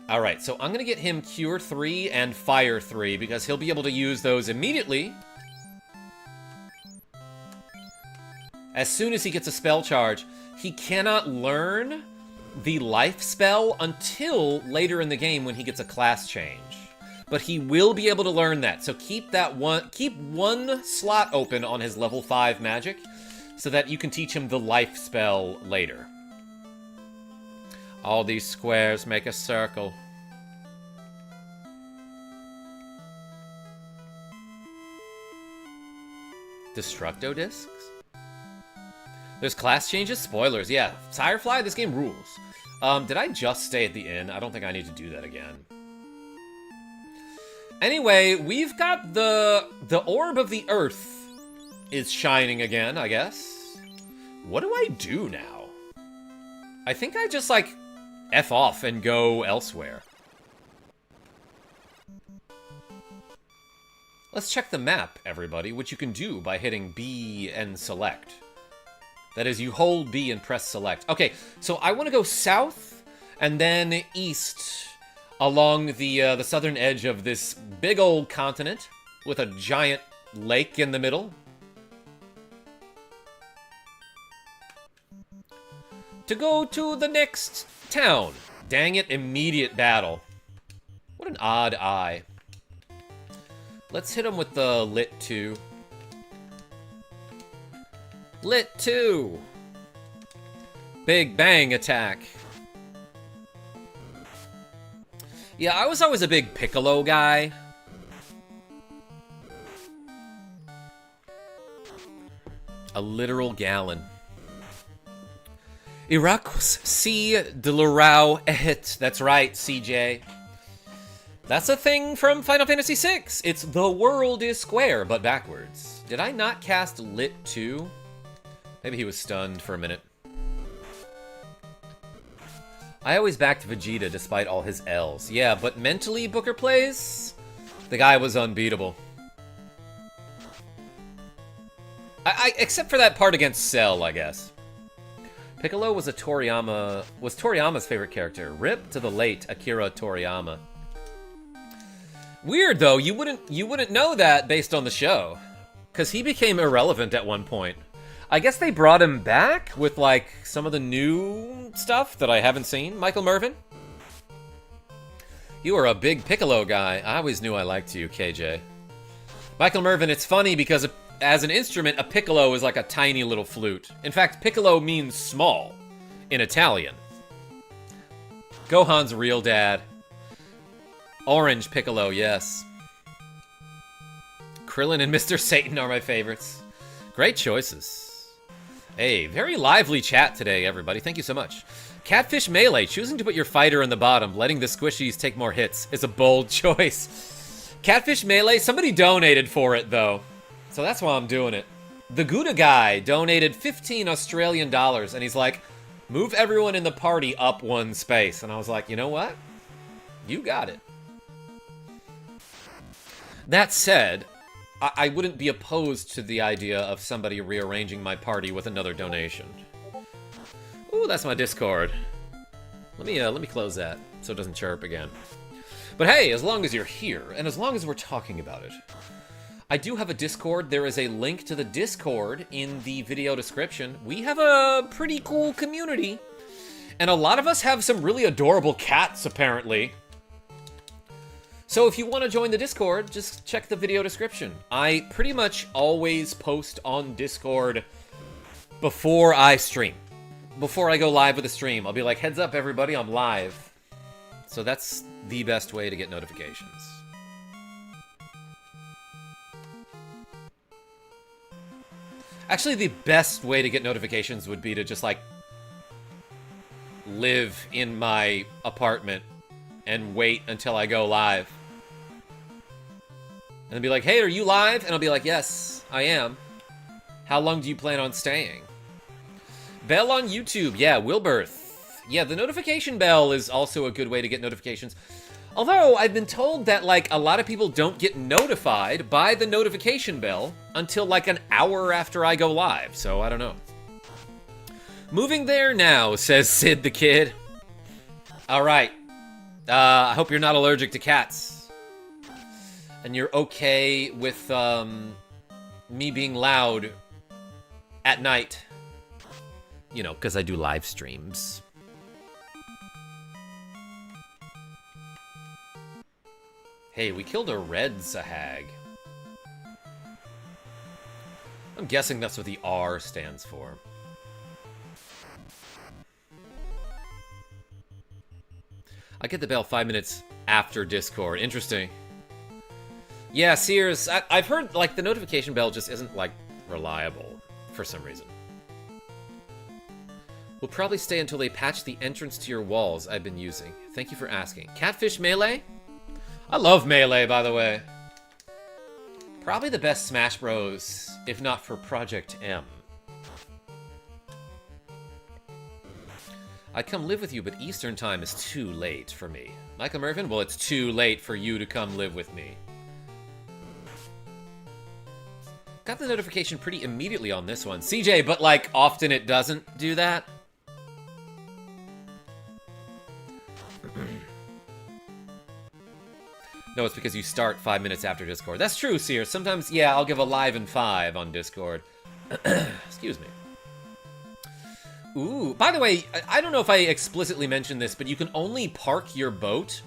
Alright, so I'm gonna get him Cure 3 and Fire 3, because he'll be able to use those immediately. As soon as he gets a spell charge. He cannot learn the life spell until later in the game when he gets a class change. But he will be able to learn that. So keep one slot open on his level 5 magic so that you can teach him the life spell later. All these squares make a circle. Destructo discs? There's class changes? Spoilers, yeah. Firefly, this game rules. Did I just stay at the inn? I don't think I need to do that again. Anyway, we've got the Orb of the Earth is shining again, I guess. What do I do now? I think I just, like, F off and go elsewhere. Let's check the map, everybody, which you can do by hitting B and select. That is, you hold B and press select. Okay, so I want to go south and then east along the southern edge of this big old continent with a giant lake in the middle. To go to the next town. Dang it, immediate battle. What an odd eye. Let's hit him with the Lit 2. Lit 2! Big bang attack. Yeah, I was always a big Piccolo guy. A literal gallon. Iraqus C. de Lorau et. That's right, CJ. That's a thing from Final Fantasy VI. It's the world is square, but backwards. Did I not cast Lit 2? Maybe he was stunned for a minute. I always backed Vegeta despite all his L's. Yeah, but mentally, Booker Plays, the guy was unbeatable. Except for that part against Cell, I guess. Piccolo was Toriyama's favorite character. Rip to the late Akira Toriyama. Weird though, you wouldn't know that based on the show, because he became irrelevant at one point. I guess they brought him back with, like, some of the new stuff that I haven't seen. Michael Mervin? You are a big Piccolo guy. I always knew I liked you, KJ. Michael Mervin, it's funny because as an instrument, a piccolo is like a tiny little flute. In fact, piccolo means small in Italian. Gohan's real dad. Orange Piccolo, yes. Krillin and Mr. Satan are my favorites. Great choices. Hey, very lively chat today, everybody. Thank you so much. Catfish Melee, choosing to put your fighter in the bottom, letting the squishies take more hits is a bold choice. Catfish Melee, somebody donated for it, though. So that's why I'm doing it. The Gouda guy donated 15 Australian dollars, and he's like, move everyone in the party up one space. And I was like, you know what? You got it. That said, I wouldn't be opposed to the idea of somebody rearranging my party with another donation. Ooh, that's my Discord. Let me close that so it doesn't chirp again. But hey, as long as you're here, and as long as we're talking about it, I do have a Discord. There is a link to the Discord in the video description. We have a pretty cool community, and a lot of us have some really adorable cats, apparently. So if you want to join the Discord, just check the video description. I pretty much always post on Discord before I stream. Before I go live with a stream, I'll be like, heads up everybody, I'm live. So that's the best way to get notifications. Actually, the best way to get notifications would be to just, like, live in my apartment and wait until I go live. And then be like, hey, are you live? And I'll be like, yes, I am. How long do you plan on staying? Bell on YouTube. Yeah, Wilberth. Yeah, the notification bell is also a good way to get notifications. Although, I've been told that, like, a lot of people don't get notified by the notification bell until, like, an hour after I go live. So, I don't know. Moving there now, says Sid the Kid. Alright. I hope you're not allergic to cats. And you're okay with, me being loud at night. You know, because I do live streams. Hey, we killed a red Sahag. I'm guessing that's what the R stands for. I get the bell 5 minutes after Discord. Interesting. Yeah, Sears, I've heard, like, the notification bell just isn't, like, reliable for some reason. We'll probably stay until they patch the entrance to your walls I've been using. Thank you for asking. Catfish Melee? I love Melee, by the way. Probably the best Smash Bros, if not for Project M. I'd come live with you, but Eastern time is too late for me. Michael Mervin? Well, it's too late for you to come live with me. Got the notification pretty immediately on this one. CJ, but, like, often it doesn't do that. No, it's because you start 5 minutes after Discord. That's true, Sears. Sometimes, yeah, I'll give a live in 5 on Discord. Excuse me. Ooh, by the way, I don't know if I explicitly mentioned this, but you can only park your boat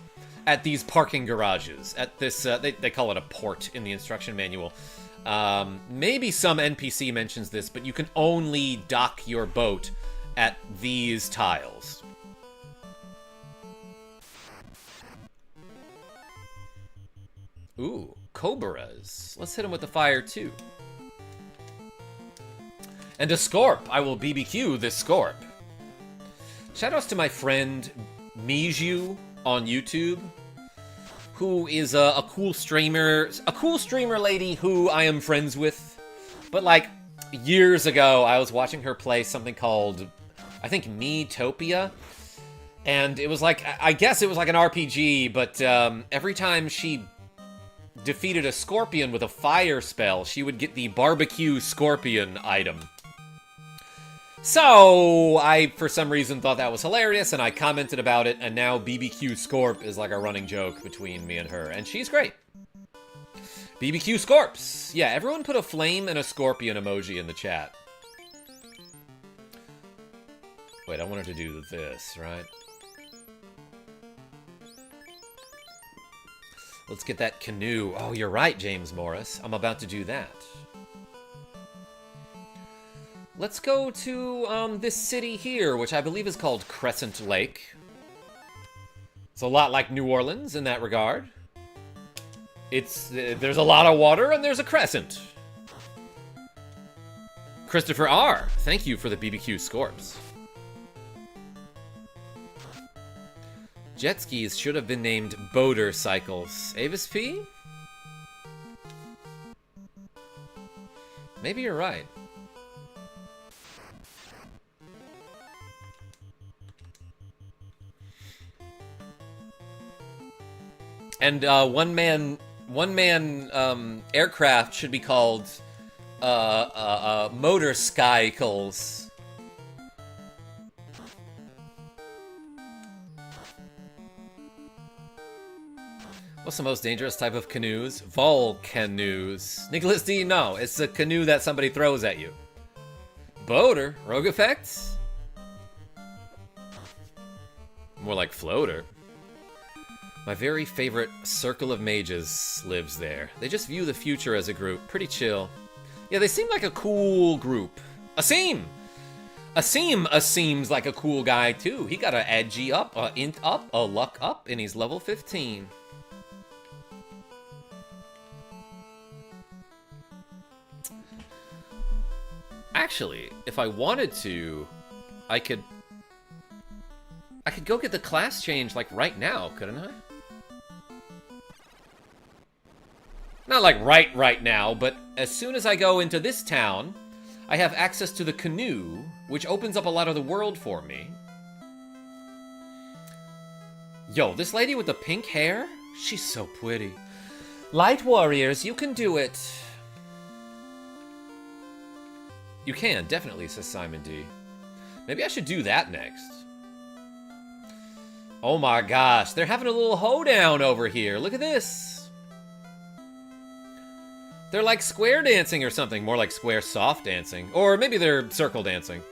at these parking garages. At this, they call it a port in the instruction manual. Maybe some NPC mentions this, but you can only dock your boat at these tiles. Ooh, Cobras. Let's hit him with the fire, too. And a Scorp. I will BBQ this Scorp. Shoutouts to my friend Miju on YouTube, who is a cool streamer. A cool streamer lady who I am friends with. But, like, years ago, I was watching her play something called, I think, Miitopia. And it was like, I guess it was like an RPG, but every time she defeated a scorpion with a fire spell, she would get the barbecue scorpion item. So, I, for some reason, thought that was hilarious, and I commented about it, and now BBQ Scorp is like a running joke between me and her, and she's great. BBQ Scorps! Yeah, everyone put a flame and a scorpion emoji in the chat. Wait, I wanted to do this, right? Let's get that canoe. Oh, you're right, James Morris. I'm about to do that. Let's go to this city here, which I believe is called Crescent Lake. It's a lot like New Orleans in that regard. It's there's a lot of water and there's a crescent. Christopher R., thank you for the BBQ Scorps. Jet skis should have been named boater cycles. Avis P? Maybe you're right. And one man aircraft should be called motor skycles. What's the most dangerous type of canoes? Volcanoes. Nicholas D, no, it's a canoe that somebody throws at you. Boater? Rogue effects? More like floater. My very favorite Circle of Mages lives there. They just view the future as a group. Pretty chill. Yeah, they seem like a cool group. Asim! Asim seems like a cool guy, too. He got an edgy up, a int up, a luck up, and he's level 15. Actually, if I wanted to, I could go get the class change, like, right now, couldn't I? Not like right now, but as soon as I go into this town, I have access to the canoe, which opens up a lot of the world for me. Yo, this lady with the pink hair? She's so pretty. Light warriors, you can do it. You can, definitely, says Simon D. Maybe I should do that next. Oh my gosh, they're having a little hoedown over here. Look at this. They're like square dancing or something. More like square soft dancing. Or maybe they're circle dancing.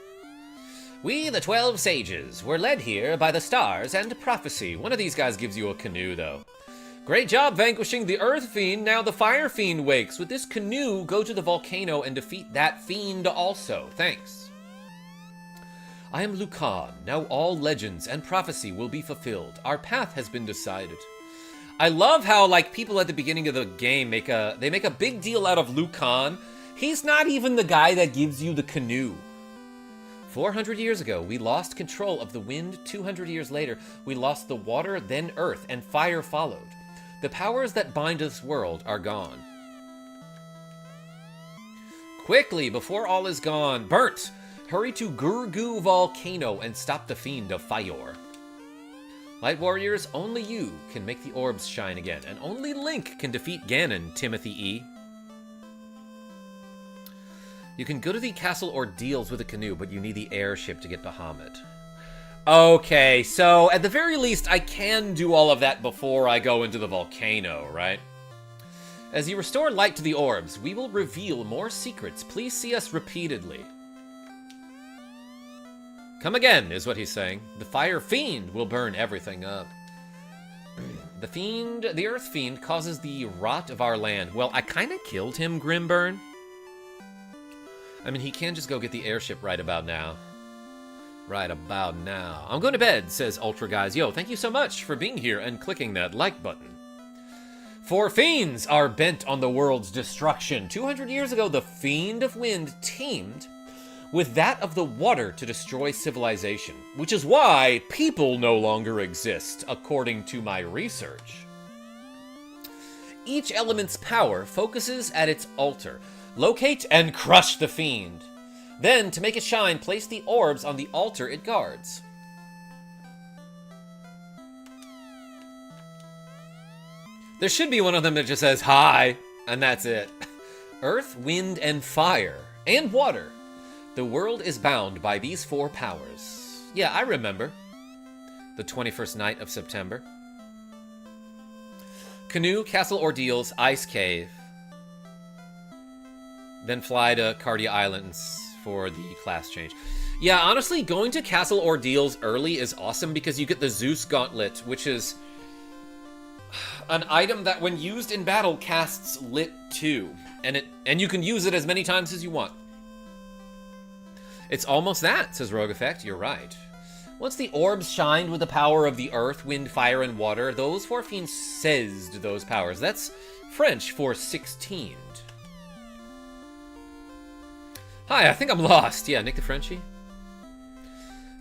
We, the 12 sages, were led here by the stars and prophecy. One of these guys gives you a canoe, though. Great job vanquishing the Earth Fiend. Now the Fire Fiend wakes. With this canoe, go to the volcano and defeat that fiend also. Thanks. I am Lucan. Now all legends and prophecy will be fulfilled. Our path has been decided. I love how, like, people at the beginning of the game make a big deal out of Lucan. He's not even the guy that gives you the canoe. 400 years ago, we lost control of the wind. 200 years later, we lost the water, then earth, and fire followed. The powers that bind this world are gone. Quickly, before all is gone, burnt! Hurry to Gurgu Volcano and stop the fiend of fire. Light warriors, only you can make the orbs shine again, and only Link can defeat Ganon, Timothy E. You can go to the castle ordeals with a canoe, but you need the airship to get Bahamut. Okay, so at the very least, I can do all of that before I go into the volcano, right? As you restore light to the orbs, we will reveal more secrets. Please see us repeatedly. Come again, is what he's saying. The Fire Fiend will burn everything up. The Earth Fiend causes the rot of our land. Well, I kind of killed him, Grimburn. I mean, he can just go get the airship right about now. Right about now. I'm going to bed, says Ultra Guys. Yo, thank you so much for being here and clicking that like button. 4 fiends are bent on the world's destruction. 200 years ago, the Fiend of Wind teamed with that of the water to destroy civilization, which is why people no longer exist, according to my research. Each element's power focuses at its altar. Locate and crush the fiend. Then, to make it shine, place the orbs on the altar it guards. There should be one of them that just says, hi, and that's it. Earth, wind, and fire, and water. The world is bound by these 4 powers. Yeah, I remember. The 21st night of September. Canoe, castle ordeals, ice cave. Then fly to Cardia Islands for the class change. Yeah, honestly, going to castle ordeals early is awesome because you get the Zeus Gauntlet, which is an item that when used in battle casts Lit 2. And you can use it as many times as you want. It's almost that, says Rogue Effect. You're right. Once the orbs shined with the power of the earth, wind, fire, and water, those 4 fiends seized those powers. That's French for 16. Hi, I think I'm lost. Yeah, Nick the Frenchie.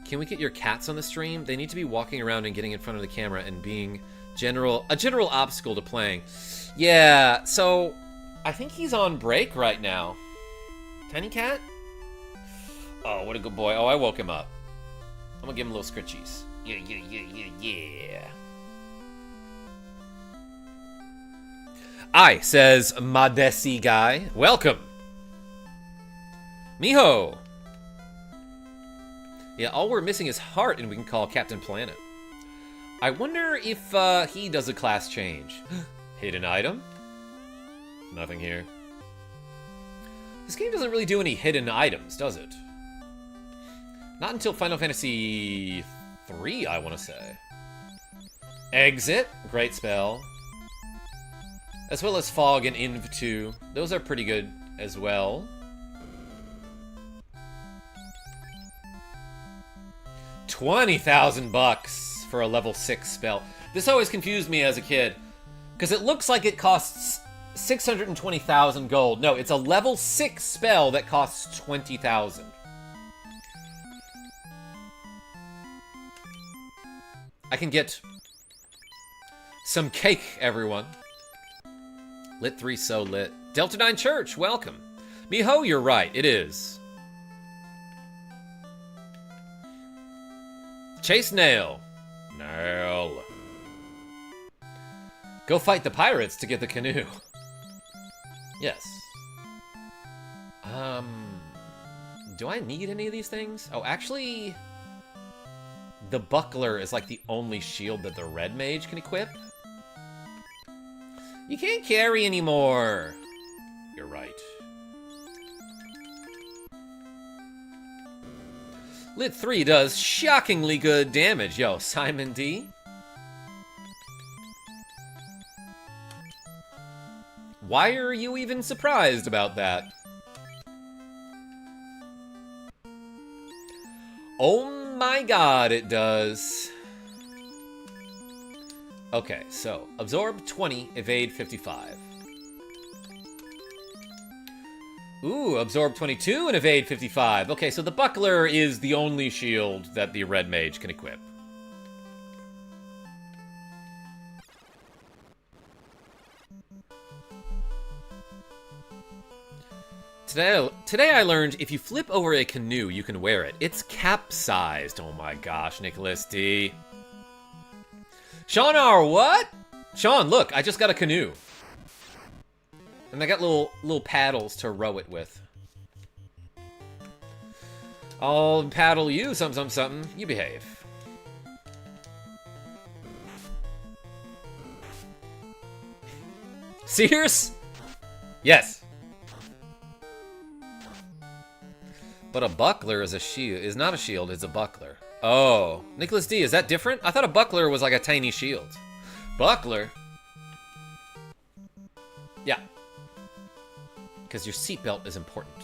Can we get your cats on the stream? They need to be walking around and getting in front of the camera and being a general obstacle to playing. Yeah, so I think he's on break right now. Tiny cat? Oh, what a good boy. Oh, I woke him up. I'm gonna give him little scritchies. Yeah. I, says Madesi Guy. Welcome. Miho. Yeah, all we're missing is Heart, and we can call Captain Planet. I wonder if he does a class change. Hidden item? Nothing here. This game doesn't really do any hidden items, does it? Not until Final Fantasy 3, I want to say. Exit, great spell. As well as Fog and Inv 2. Those are pretty good as well. 20,000 bucks for a level 6 spell. This always confused me as a kid, because it looks like it costs 620,000 gold. No, it's a level 6 spell that costs 20,000. I can get some cake, everyone. Lit 3 so lit. Delta 9 Church, welcome. Miho, you're right, it is. Chase Nail. Nail. Go fight the pirates to get the canoe. Yes. Do I need any of these things? Oh, actually, the buckler is like the only shield that the red mage can equip. You can't carry anymore. You're right. Lit 3 does shockingly good damage. Yo, Simon D. Why are you even surprised about that? Oh my god, it does. Okay, so absorb 20, evade 55. Ooh, absorb 22 and evade 55. Okay, so the buckler is the only shield that the red mage can equip. Today I learned if you flip over a canoe, you can wear it. It's capsized. Oh my gosh, Nicholas D. Sean R, what? Sean, look, I just got a canoe. And I got little paddles to row it with. I'll paddle you something. You behave. Sears? Yes. But a buckler is a shield. Is not a shield, it's a buckler. Oh. Nicholas D, is that different? I thought a buckler was like a tiny shield. Buckler? Yeah. Because your seatbelt is important.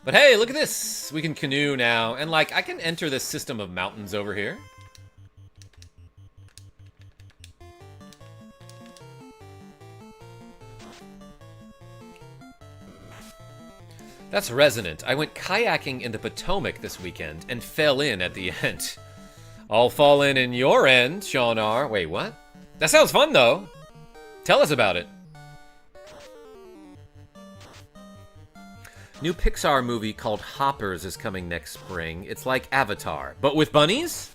But hey, look at this! We can canoe now. And like, I can enter this system of mountains over here. That's resonant. I went kayaking in the Potomac this weekend and fell in at the end. I'll fall in your end, Sean R. Wait, what? That sounds fun, though. Tell us about it. New Pixar movie called Hoppers is coming next spring. It's like Avatar, but with bunnies?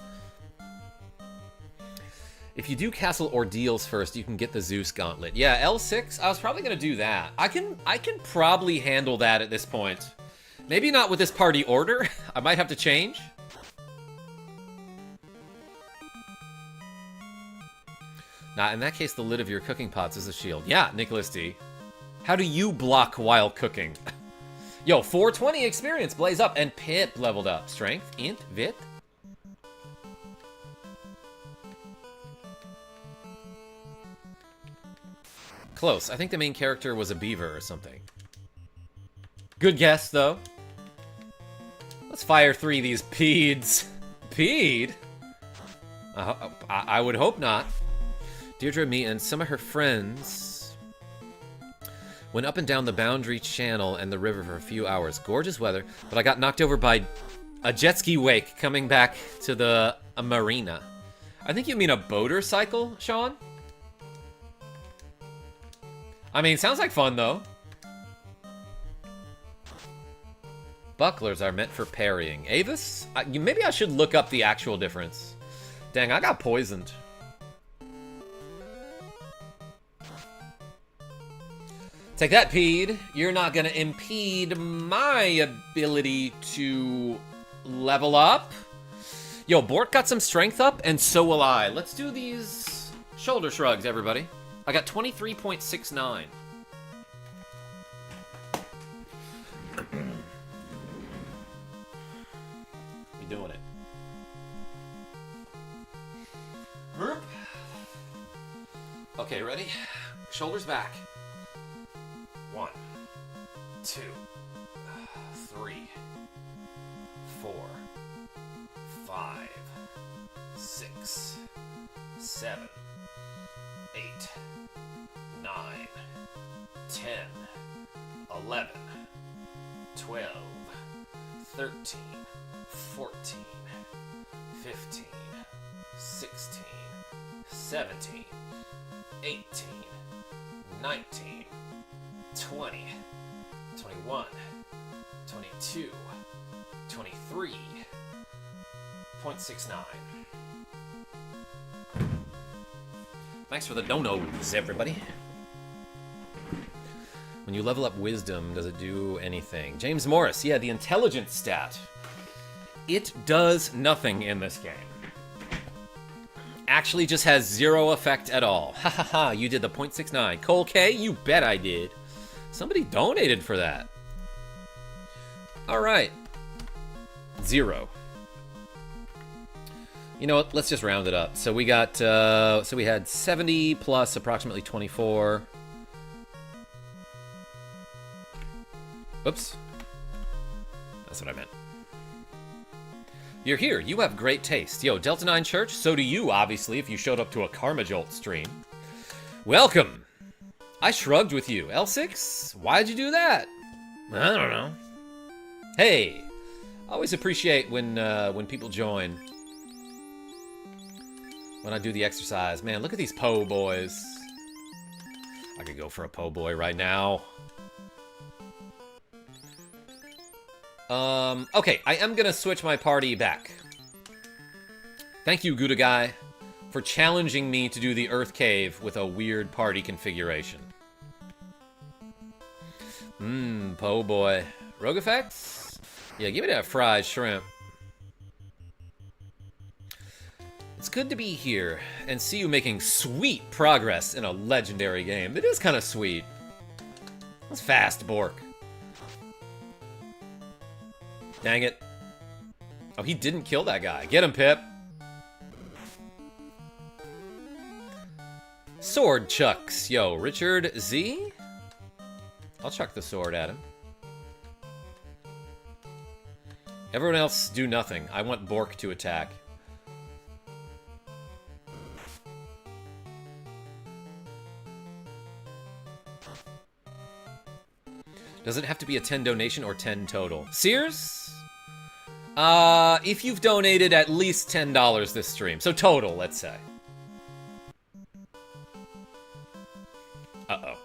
If you do Castle Ordeals first, you can get the Zeus Gauntlet. Yeah, L6, I was probably gonna do that. I can probably handle that at this point. Maybe not with this party order. I might have to change. Nah, in that case, the lid of your cooking pots is a shield. Yeah, Nicholas D. How do you block while cooking? Yo, 420 experience, blaze up, and Pip leveled up. Strength, int, vit. Close. I think the main character was a beaver or something. Good guess, though. Let's fire 3 these peeds. Peed? I would hope not. Deirdre, me, and some of her friends went up and down the Boundary Channel and the river for a few hours. Gorgeous weather, but I got knocked over by a jet ski wake coming back to the marina. I think you mean a boater cycle, Sean? I mean, sounds like fun, though. Bucklers are meant for parrying. Avis? Maybe I should look up the actual difference. Dang, I got poisoned. Take that, Pede. You're not gonna impede my ability to level up. Yo, Bork got some strength up, and so will I. Let's do these shoulder shrugs, everybody. I got 23.69. We doing it. Group. Okay, ready? Shoulders back. 1, 2, 3, 4, 5, 6, 7, 8, 10, 11, 12, 13, 14, 15, 16, 17, 18, 19, 20, 21, 22, 23.69. Thanks for the donos, everybody. When you level up wisdom, does it do anything? James Morris, yeah, the intelligence stat. It does nothing in this game. Actually just has zero effect at all. Ha ha ha, you did the .69. Cole K, you bet I did. Somebody donated for that. Alright. 0. You know what, let's just round it up. So we got, so we had 70 plus approximately 24. Oops. That's what I meant. You're here. You have great taste. Yo, Delta 9 Church, so do you, obviously, if you showed up to a KarmaJolt stream. Welcome. I shrugged with you. L6? Why'd you do that? I don't know. Hey. Always appreciate when people join. When I do the exercise. Man, look at these po' boys. I could go for a po' boy right now. Okay, I am gonna switch my party back. Thank you, Gouda Guy, for challenging me to do the Earth Cave with a weird party configuration. Po' boy. Rogue effects? Yeah, give me that fried shrimp. It's good to be here and see you making sweet progress in a legendary game. It is kind of sweet. That's fast, Bork. Dang it. Oh, he didn't kill that guy. Get him, Pip. Sword chucks. Yo, Richard Z? I'll chuck the sword at him. Everyone else do nothing. I want Bork to attack. Does it have to be a 10 donation or 10 total? Sears? If you've donated at least $10 this stream. So total, let's say. Uh-oh.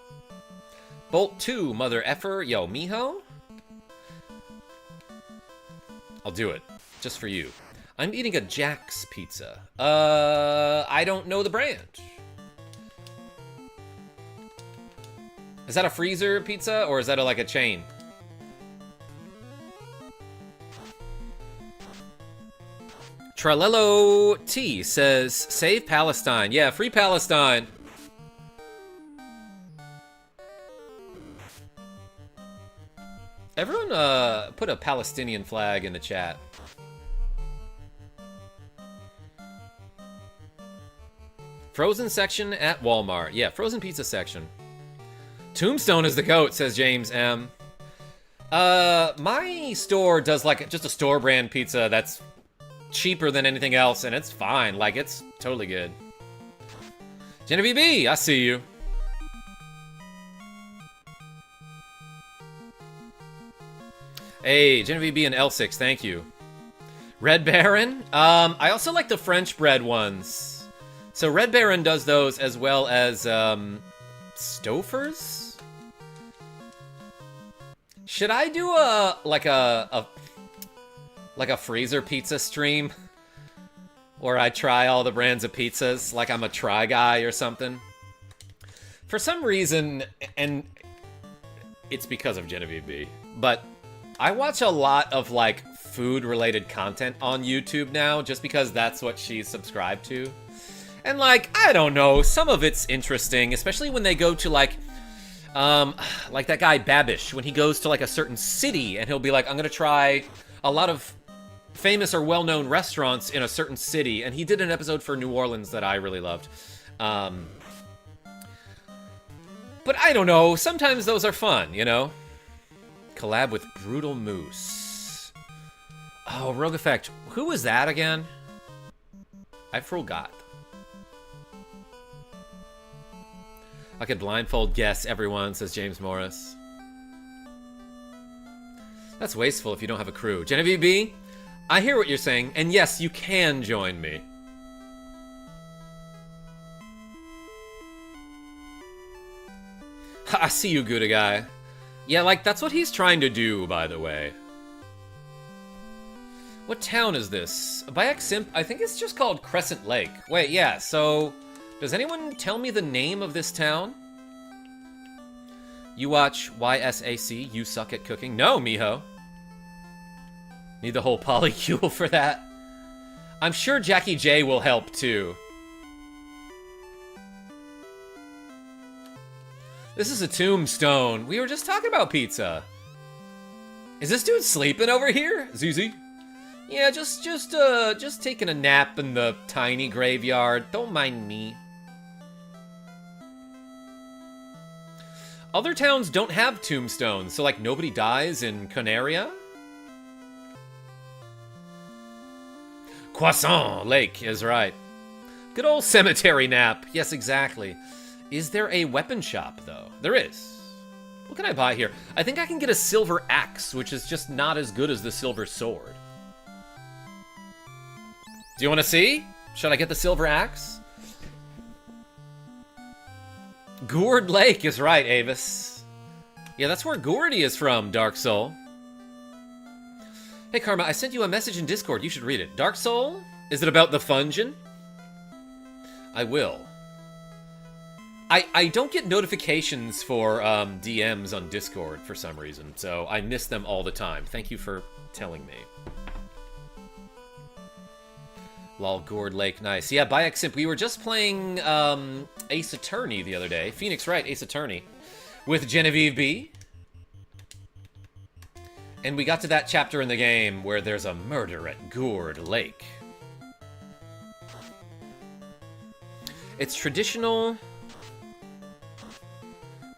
Bolt 2, mother effer. Yo, mijo? I'll do it. Just for you. I'm eating a Jack's pizza. I don't know the brand. Is that a freezer pizza, or is that like a chain? Tralello T says, save Palestine. Yeah, free Palestine. Everyone put a Palestinian flag in the chat. Frozen section at Walmart. Yeah, frozen pizza section. Tombstone is the goat, says James M. My store does like just a store brand pizza that's cheaper than anything else, and it's fine. Like, it's totally good. Genevieve B, I see you. Hey, Genevieve B and L6, thank you. Red Baron? I also like the French bread ones. So Red Baron does those as well as, Stofers? Should I do like a freezer pizza stream? Where I try all the brands of pizzas, like I'm a try guy or something? For some reason, and it's because of Genevieve B, but I watch a lot of like food-related content on YouTube now, just because that's what she's subscribed to. And like, I don't know, some of it's interesting, especially when they go to like that guy Babish, when he goes to like a certain city and he'll be like, I'm gonna try a lot of famous or well-known restaurants in a certain city, and he did an episode for New Orleans that I really loved. But I don't know, sometimes those are fun, you know? Collab with Brutal Moose. Oh, Rogue Effect. Who was that again? I forgot. I could blindfold guess everyone, says James Morris. That's wasteful if you don't have a crew. Genevieve B, I hear what you're saying, and yes, you can join me. I see you, Gouda guy. Yeah, like, that's what he's trying to do, by the way. What town is this? By Simp, I think it's just called Crescent Lake. Wait, yeah, so... Does anyone tell me the name of this town? You watch YSAC, you suck at cooking? No, mijo. Need the whole polycule for that. I'm sure Jackie J will help, too. This is a tombstone. We were just talking about pizza. Is this dude sleeping over here? ZZ? Yeah, just taking a nap in the tiny graveyard. Don't mind me. Other towns don't have tombstones, so like nobody dies in Canaria? Croissant Lake is right. Good old cemetery nap. Yes, exactly. Is there a weapon shop, though? There is. What can I buy here? I think I can get a silver axe, which is just not as good as the silver sword. Do you want to see? Should I get the silver axe? Gourd Lake is right, Avis. Yeah, that's where Gourdy is from, Dark Soul. Hey, Karma, I sent you a message in Discord. You should read it. Dark Soul? Is it about the Fungin? I will. I don't get notifications for DMs on Discord for some reason, so I miss them all the time. Thank you for telling me. Lol, Gourd Lake, nice. Yeah, Bayek Simp, we were just playing Ace Attorney the other day. Phoenix Wright, Ace Attorney. With Genevieve B. And we got to that chapter in the game where there's a murder at Gourd Lake. It's traditional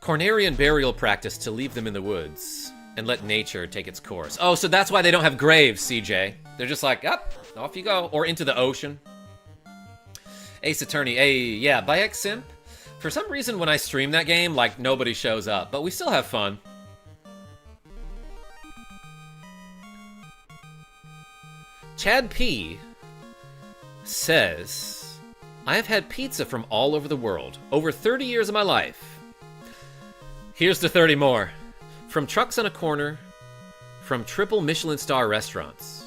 Cornarian burial practice to leave them in the woods and let nature take its course. Oh, so that's why they don't have graves, CJ. They're just like, up, off you go. Or into the ocean. Ace Attorney, hey, yeah, Bayek Simp. For some reason, when I stream that game, like, nobody shows up. But we still have fun. Chad P. says, I have had pizza from all over the world. Over 30 years of my life. Here's to 30 more. From trucks on a corner. From triple Michelin star restaurants.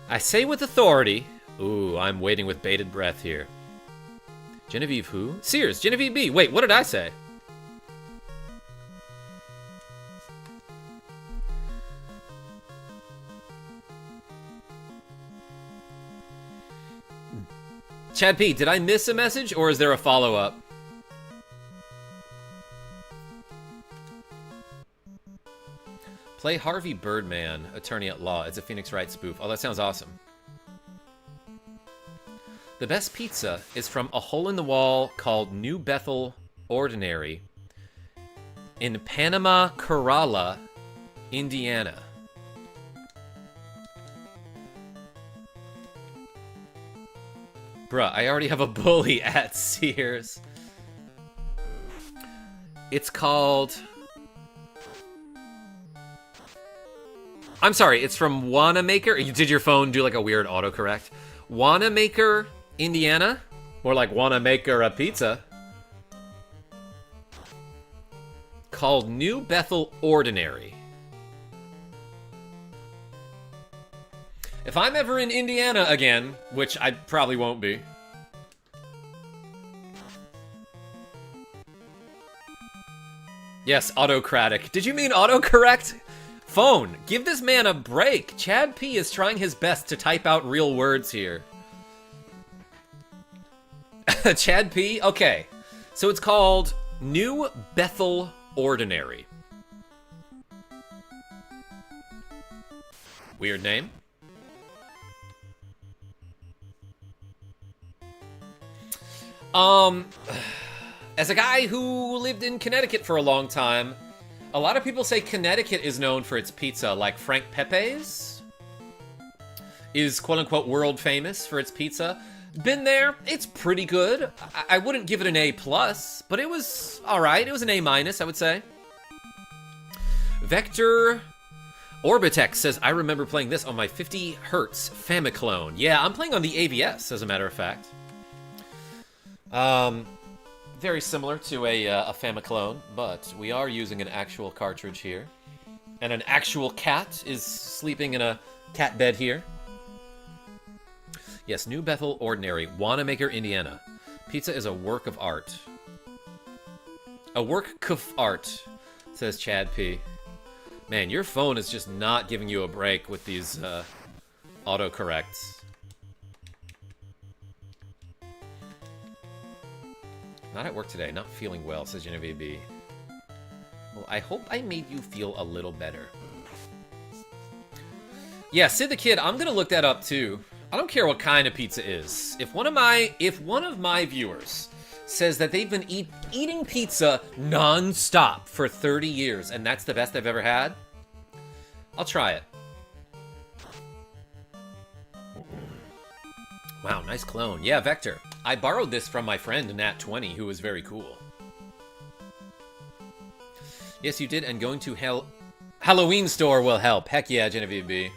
I say with authority... Ooh, I'm waiting with bated breath here. Genevieve who? Sears, Genevieve B. Wait, what did I say? Chad P, did I miss a message, or is there a follow-up? Play Harvey Birdman, Attorney at Law. It's a Phoenix Wright spoof. Oh, that sounds awesome. The best pizza is from a hole-in-the-wall called New Bethel Ordinary in Panama, Kerala, Indiana. Bruh, I already have a bully at Sears. It's called... I'm sorry, it's from Wanamaker. Did your phone do like a weird autocorrect? Wanamaker, Indiana? More like Wanamaker a pizza. Called New Bethel Ordinary. If I'm ever in Indiana again, which I probably won't be. Yes, autocratic. Did you mean autocorrect? Phone, give this man a break. Chad P is trying his best to type out real words here. Chad P? Okay. So it's called New Bethel Ordinary. Weird name. As a guy who lived in Connecticut for a long time, a lot of people say Connecticut is known for its pizza, like Frank Pepe's is quote-unquote world famous for its pizza. Been there. It's pretty good. I wouldn't give it an A+, but it was alright. It was an A-, I would say. Vector Orbitex says, I remember playing this on my 50 Hertz Famiclone. Yeah, I'm playing on the AVS, as a matter of fact. Very similar to a Famiclone, but we are using an actual cartridge here. And an actual cat is sleeping in a cat bed here. Yes, New Bethel Ordinary, Wanamaker, Indiana. Pizza is a work of art. A work of art, says Chad P. Man, your phone is just not giving you a break with these autocorrects. Not at work today, not feeling well, says Genevieve B. Well, I hope I made you feel a little better. Yeah, Sid the Kid, I'm gonna look that up too. I don't care what kind of pizza is. If one of my viewers says that they've been eating pizza non-stop for 30 years and that's the best they've ever had, I'll try it. Wow, nice clone. Yeah, Vector. I borrowed this from my friend Nat20, who was very cool. Yes, you did, and going to Halloween store will help. Heck yeah, Genevieve B.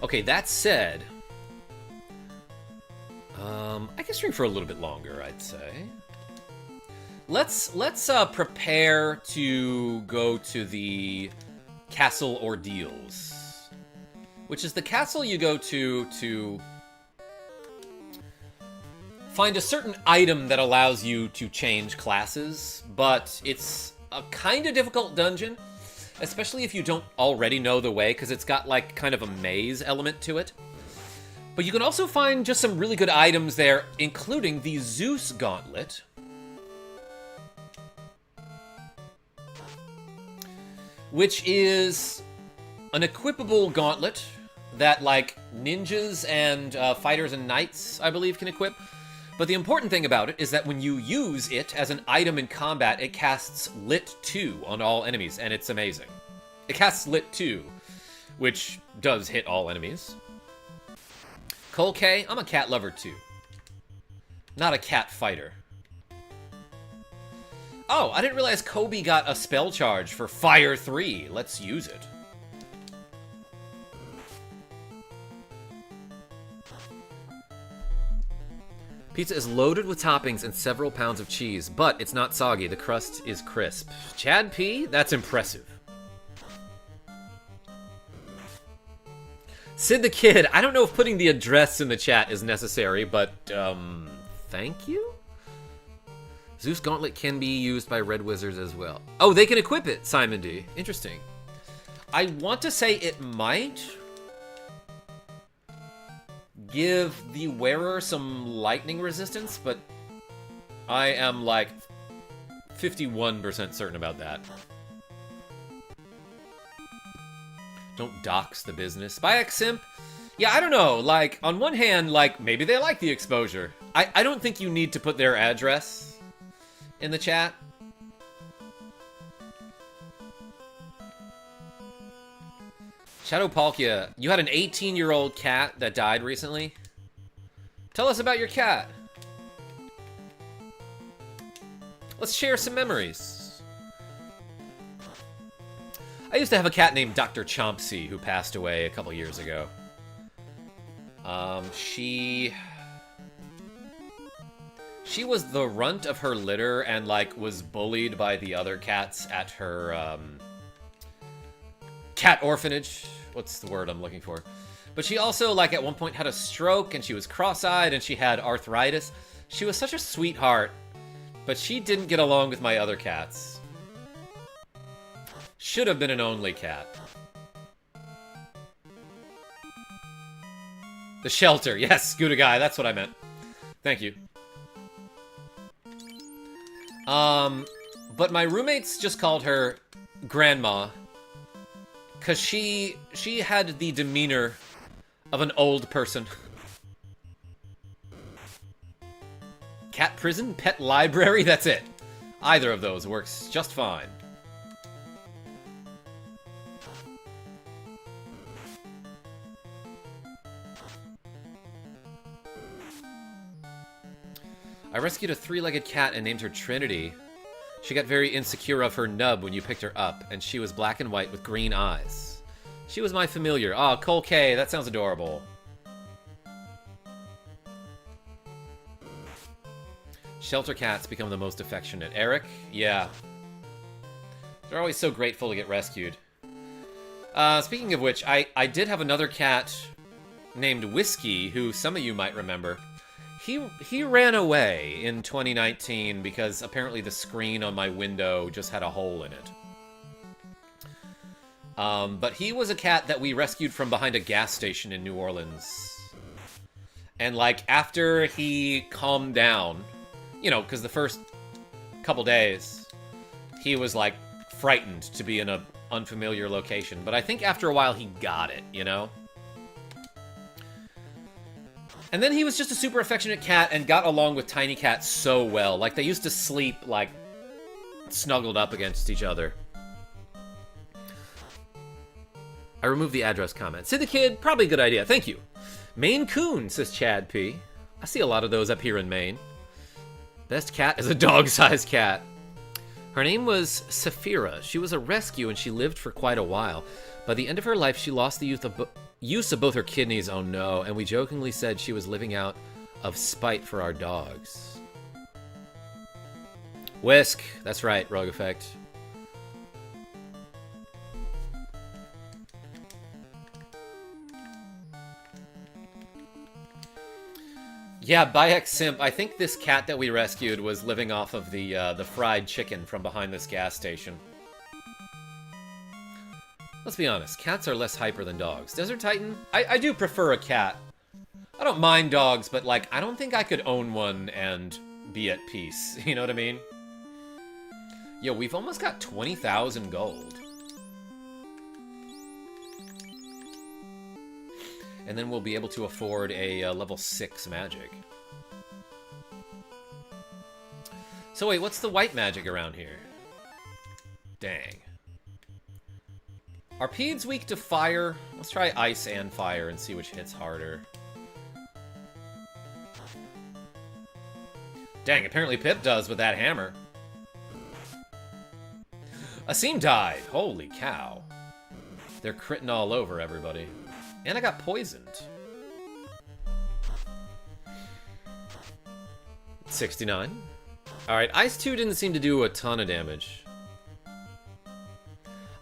Okay, that said, I can stream for a little bit longer, I'd say. Let's prepare to go to the Castle Ordeals, which is the castle you go to find a certain item that allows you to change classes, but it's a kind of difficult dungeon, especially if you don't already know the way, because it's got like kind of a maze element to it. But you can also find just some really good items there, including the Zeus Gauntlet, which is an equipable gauntlet that like ninjas and fighters and knights, I believe, can equip. But the important thing about it is that when you use it as an item in combat, it casts Lit 2 on all enemies, and it's amazing. It casts Lit 2, which does hit all enemies. Cole K, I'm a cat lover too. Not a cat fighter. Oh, I didn't realize Kobe got a spell charge for Fire 3. Let's use it. Pizza is loaded with toppings and several pounds of cheese, but it's not soggy. The crust is crisp. Chad P, that's impressive. Sid the Kid, I don't know if putting the address in the chat is necessary, but, thank you? Zeus Gauntlet can be used by Red Wizards as well. Oh, they can equip it, Simon D. Interesting. I want to say it might give the wearer some lightning resistance, but I am like 51% certain about that. Don't dox the business. Spyax Simp? Yeah, I don't know. Like, on one hand, like, maybe they like the exposure. I don't think you need to put their address in the chat. Shadow Palkia, you had an 18-year-old cat that died recently? Tell us about your cat. Let's share some memories. I used to have a cat named Dr. Chomsky who passed away a couple years ago. She was the runt of her litter and, like, was bullied by the other cats at her, cat orphanage. What's the word I'm looking for? But she also, like, at one point had a stroke, and she was cross-eyed, and she had arthritis. She was such a sweetheart, but she didn't get along with my other cats. Should have been an only cat. The shelter. Yes, Gouda Guy, that's what I meant. Thank you. But my roommates just called her Grandma, because she had the demeanor of an old person. Cat prison, pet library, that's it. Either of those works just fine. I rescued a three-legged cat and named her Trinity. She got very insecure of her nub when you picked her up, and she was black and white with green eyes. She was my familiar. Aw, Cole K, that sounds adorable. Shelter cats become the most affectionate. Eric? Yeah. They're always so grateful to get rescued. Speaking of which, I did have another cat named Whiskey, who some of you might remember. He ran away in 2019 because apparently the screen on my window just had a hole in it. But he was a cat that we rescued from behind a gas station in New Orleans. And, like, after he calmed down, you know, because the first couple days, he was, like, frightened to be in an unfamiliar location. But I think after a while he got it, you know? And then he was just a super affectionate cat and got along with Tiny Cat so well. Like, they used to sleep, like, snuggled up against each other. I removed the address comment. Sid the Kid, probably a good idea. Thank you. Maine Coon, says Chad P. I see a lot of those up here in Maine. Best cat is a dog-sized cat. Her name was Saphira. She was a rescue and she lived for quite a while. By the end of her life, she lost the use of both her kidneys, oh no, and we jokingly said she was living out of spite for our dogs. Whisk, that's right, Rogue Effect. Yeah, Bayek Simp, I think this cat that we rescued was living off of the fried chicken from behind this gas station. Let's be honest, cats are less hyper than dogs. Desert Titan, I do prefer a cat. I don't mind dogs, but, like, I don't think I could own one and be at peace. You know what I mean? Yo, we've almost got 20,000 gold. And then we'll be able to afford a level 6 magic. So wait, what's the white magic around here? Dang. Are Peds weak to fire? Let's try ice and fire and see which hits harder. Dang, apparently Pip does with that hammer. Asim died. Holy cow. They're critting all over everybody. And I got poisoned. 69. Alright, Ice 2 didn't seem to do a ton of damage.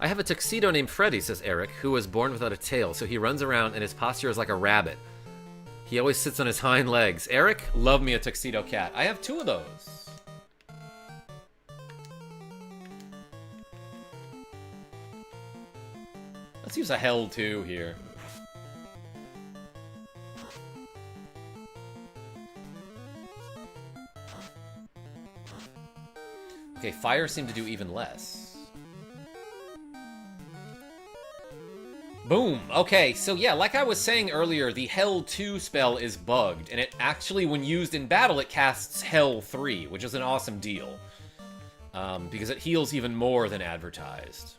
I have a tuxedo named Freddy, says Eric, who was born without a tail, so he runs around and his posture is like a rabbit. He always sits on his hind legs. Eric, love me a tuxedo cat. I have 2 of those. Let's use a Hell 2 here. Okay, fire seemed to do even less. Boom! Okay, so yeah, like I was saying earlier, the Hell 2 spell is bugged, and it actually, when used in battle, it casts Hell 3, which is an awesome deal. Because it heals even more than advertised.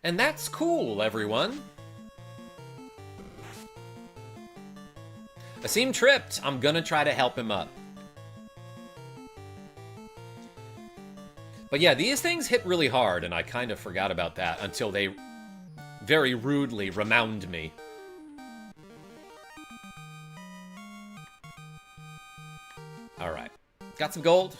And that's cool, everyone! Asim tripped. I'm gonna try to help him up. But yeah, these things hit really hard, and I kind of forgot about that until they very rudely remound me. Alright. Got some gold.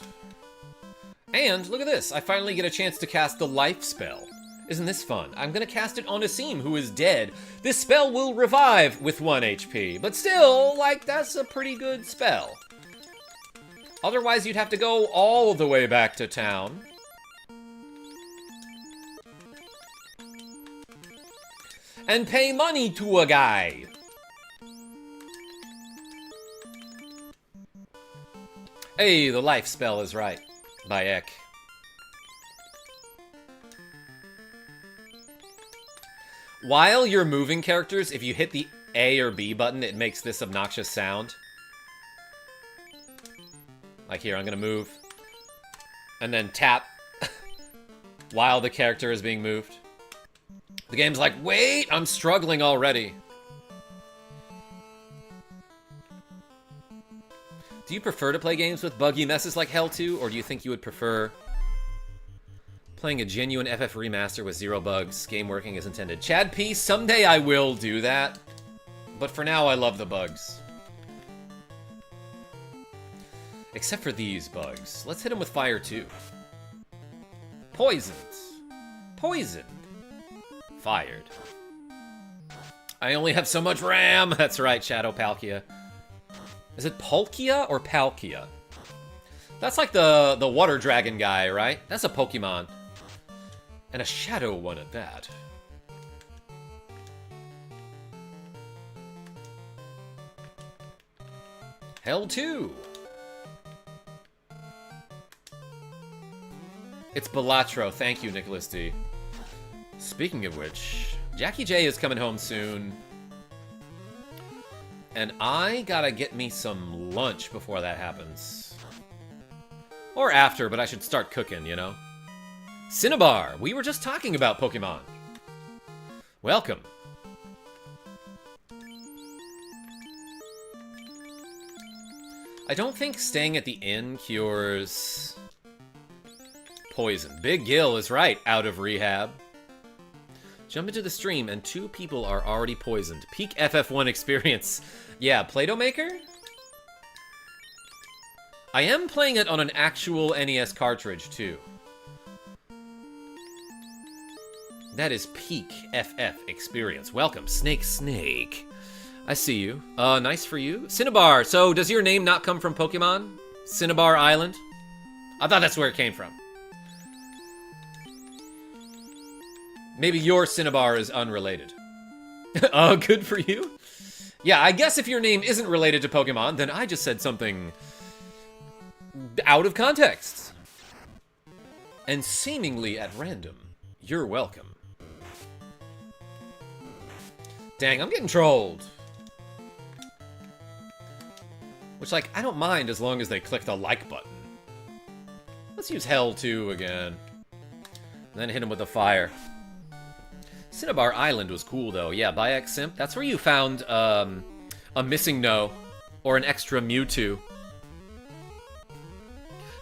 And, look at this, I finally get a chance to cast the life spell. Isn't this fun? I'm gonna cast it on Asim, who is dead. This spell will revive with 1 HP, but still, like, that's a pretty good spell. Otherwise, you'd have to go all the way back to town. And pay money to a guy. Hey, the life spell is right. By Ek. While you're moving characters, if you hit the A or B button, it makes this obnoxious sound. Like here, I'm gonna move. And then tap while the character is being moved. The game's like, wait, I'm struggling already. Do you prefer to play games with buggy messes like Hell 2, or do you think you would prefer playing a genuine FF remaster with 0 bugs, game working as intended? Chad P, someday I will do that, but for now I love the bugs. Except for these bugs. Let's hit them with fire too. Poisoned. Poisoned. Fired. I only have so much RAM! That's right, Shadow Palkia. Is it Palkia or Palkia? That's like the water dragon guy, right? That's a Pokemon. And a shadow one at that. Hell 2. It's Balatro. Thank you, Nicholas D. Speaking of which, Jackie J is coming home soon. And I gotta get me some lunch before that happens. Or after, but I should start cooking, you know? Cinnabar, we were just talking about Pokemon. Welcome. I don't think staying at the inn cures poison. Big Gil is right, out of rehab. Jump into the stream and 2 people are already poisoned. Peak FF1 experience. Yeah, Play-Doh Maker? I am playing it on an actual NES cartridge, too. That is peak FF experience. Welcome, Snake Snake. I see you. Nice for you. Cinnabar, so does your name not come from Pokemon? Cinnabar Island? I thought that's where it came from. Maybe your Cinnabar is unrelated. Oh, good for you. Yeah, I guess if your name isn't related to Pokemon, then I just said something out of context. And seemingly at random. You're welcome. Dang, I'm getting trolled. Which, like, I don't mind as long as they click the like button. Let's use Hell 2 again. And then hit him with the fire. Cinnabar Island was cool, though. Yeah, Bayek Simp. That's where you found a missing No. Or an extra Mewtwo.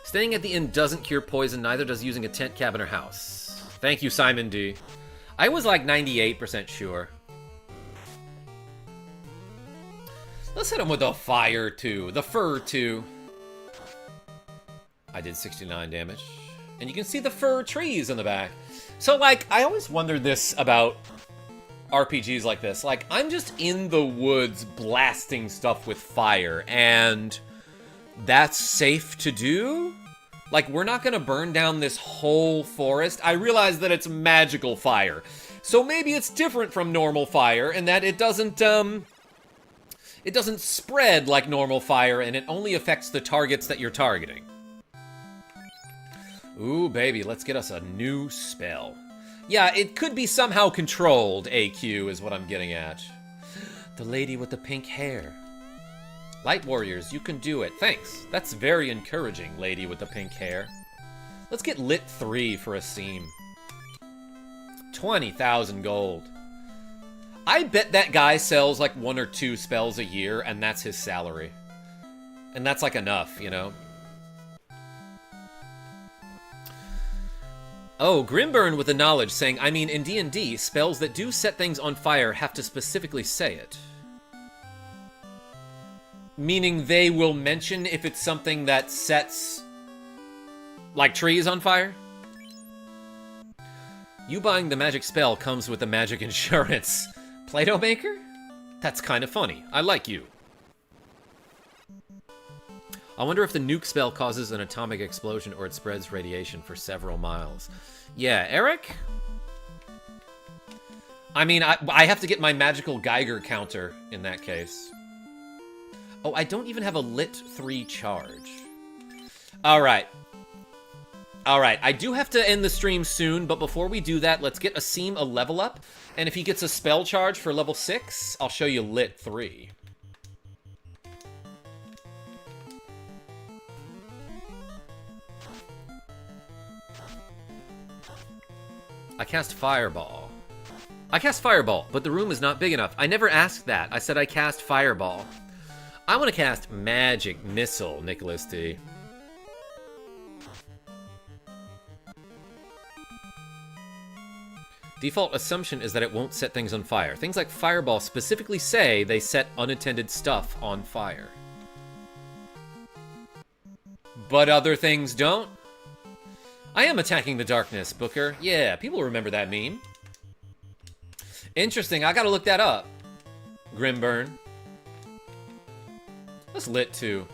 Staying at the inn doesn't cure poison, neither does using a tent, cabin, or house. Thank you, Simon D. I was like 98% sure. Let's hit him with the fire, too. The fur, too. I did 69 damage. And you can see the fir trees in the back. So, like, I always wondered this about RPGs like this. Like, I'm just in the woods blasting stuff with fire, and that's safe to do? Like, we're not gonna burn down this whole forest? I realize that it's magical fire. So maybe it's different from normal fire in that it doesn't spread like normal fire, and it only affects the targets that you're targeting. Ooh, baby, let's get us a new spell. Yeah, it could be somehow controlled, AQ, is what I'm getting at. The lady with the pink hair. Light Warriors, you can do it. Thanks. That's very encouraging, lady with the pink hair. Let's get lit 3 for a seam. 20,000 gold. I bet that guy sells like 1 or 2 spells a year, and that's his salary. And that's like enough, you know? Oh, Grimburn with the knowledge saying, I mean, in D&D, spells that do set things on fire have to specifically say it. Meaning they will mention if it's something that sets, like, trees on fire? You buying the magic spell comes with the magic insurance. Play-Doh Maker? That's kind of funny. I like you. I wonder if the nuke spell causes an atomic explosion or it spreads radiation for several miles. Yeah, Eric? I mean, I have to get my magical Geiger counter in that case. Oh, I don't even have a lit 3 charge. Alright. Alright, I do have to end the stream soon, but before we do that, let's get Asim a level up. And if he gets a spell charge for level 6, I'll show you lit 3. I cast Fireball. I cast Fireball, but the room is not big enough. I never asked that. I said I cast Fireball. I want to cast Magic Missile, Nicholas D. Default assumption is that it won't set things on fire. Things like Fireball specifically say they set unattended stuff on fire. But other things don't? I am attacking the darkness, Booker. Yeah, people remember that meme. Interesting, I gotta look that up. Grimburn. That's lit too.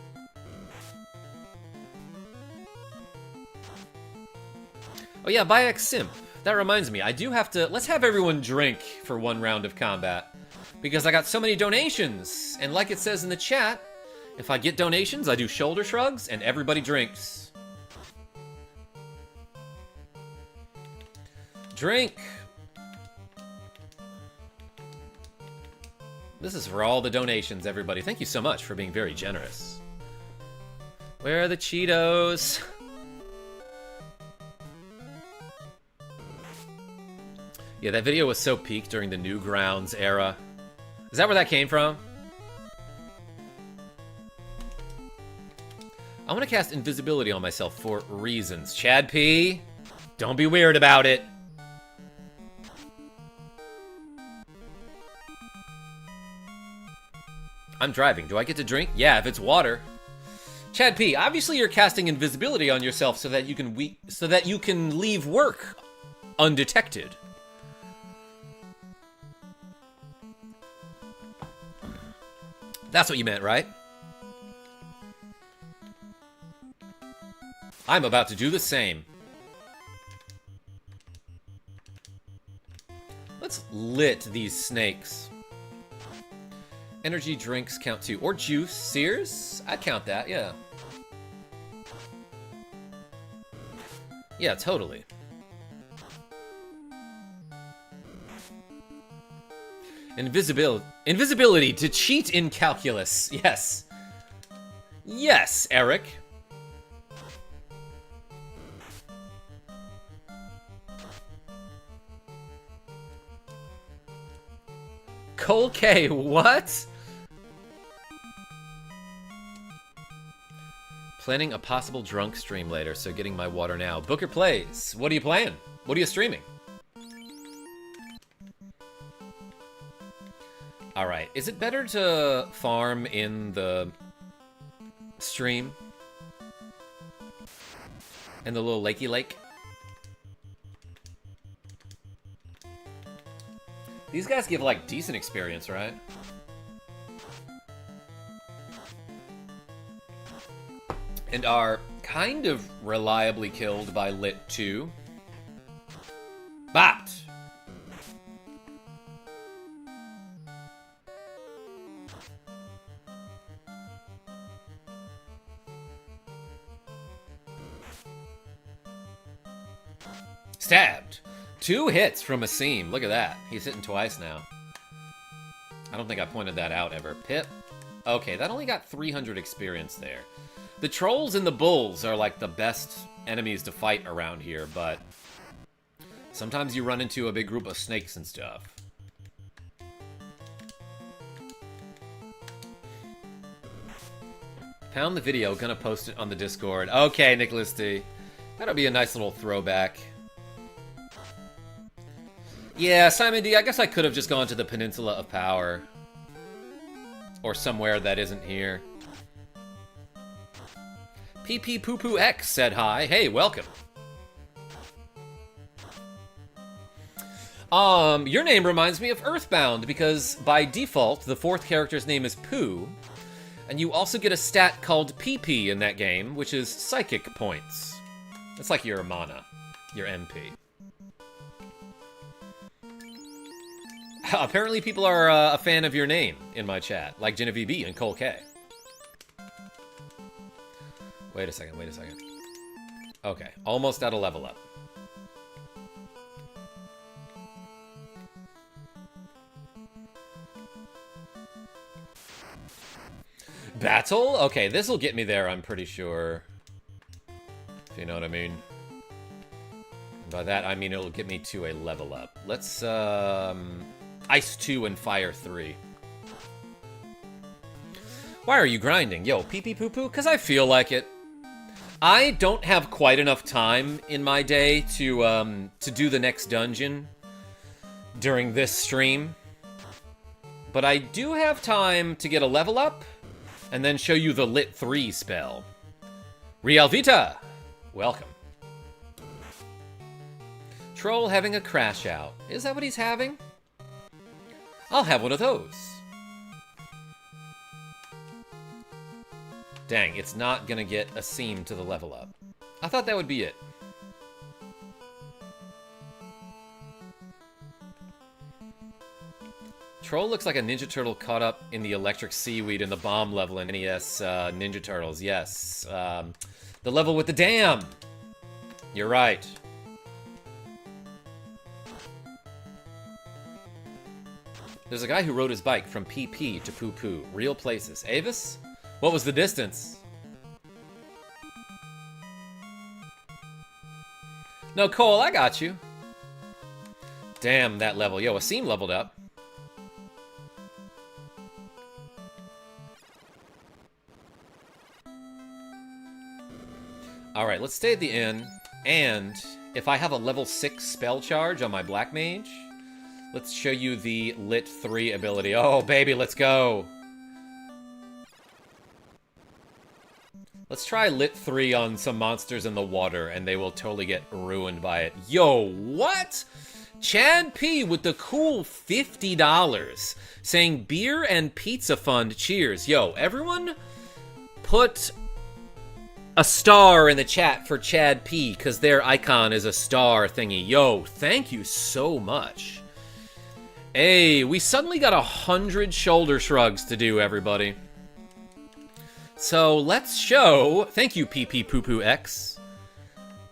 Oh yeah, Bayek Simp. That reminds me, I do have to... Let's have everyone drink for one round of combat. Because I got so many donations. And like it says in the chat, if I get donations, I do shoulder shrugs and everybody drinks. Drink. This is for all the donations, everybody. Thank you so much for being very generous. Where are the Cheetos? Yeah, that video was so peak during the Newgrounds era. Is that where that came from? I want to cast invisibility on myself for reasons. Chad P, don't be weird about it. I'm driving. Do I get to drink? Yeah, if it's water. Chad P, obviously you're casting invisibility on yourself so that you can leave work undetected. That's what you meant, right? I'm about to do the same. Let's lit these snakes. Energy drinks count too. Or juice. Sears? I'd count that, yeah. Yeah, totally. Invisibility to cheat in calculus. Yes. Yes, Eric. Cole K, what? Planning a possible drunk stream later, so getting my water now. Booker plays. What are you playing? What are you streaming? Alright, is it better to farm in the stream? In the little lakey lake? These guys give, like, decent experience, right? And are kind of reliably killed by Lit 2. Bopped! Stabbed. 2 hits from a seam. Look at that. He's hitting twice now. I don't think I pointed that out ever. Pip. Okay, that only got 300 experience there. The trolls and the bulls are like the best enemies to fight around here, but sometimes you run into a big group of snakes and stuff. Found the video, gonna post it on the Discord. Okay, Nicholas D. That'll be a nice little throwback. Yeah, Simon D, I guess I could have just gone to the Peninsula of Power. Or somewhere that isn't here. PP Poo Poo X said hi. Hey, welcome. Your name reminds me of Earthbound, because by default, the 4th character's name is Pooh, and you also get a stat called PP in that game, which is Psychic Points. It's like your mana, your MP. Apparently people are a fan of your name in my chat, like Genevieve B and Cole K. Wait a second, wait a second. Okay, almost at a level up. Battle? Okay, this will get me there, I'm pretty sure. If you know what I mean. By that, I mean it'll get me to a level up. Let's, Ice 2 and Fire 3. Why are you grinding? Yo, pee-pee-poo-poo? Because I feel like it. I don't have quite enough time in my day to do the next dungeon during this stream. But I do have time to get a level up and then show you the Lit 3 spell. Real Vita! Welcome. Troll having a crash out. Is that what he's having? I'll have one of those. Dang, it's not gonna get a seam to the level up. I thought that would be it. Troll looks like a Ninja Turtle caught up in the electric seaweed in the bomb level in NES Ninja Turtles. Yes. The level with the dam! You're right. There's a guy who rode his bike from PP to Poo Poo. Real places. Avis? What was the distance? No, Cole, I got you. Damn, that level. Yo, Asim leveled up. Alright, let's stay at the inn. And if I have a level 6 spell charge on my Black Mage, let's show you the Lit 3 ability. Oh, baby, let's go. Let's try Lit 3 on some monsters in the water, and they will totally get ruined by it. Yo, what? Chad P with the cool $50 saying beer and pizza fund, cheers. Yo, everyone put a star in the chat for Chad P, because their icon is a star thingy. Yo, thank you so much. Hey, we suddenly got 100 shoulder shrugs to do, everybody. So let's show, thank you PP Poo Poo X.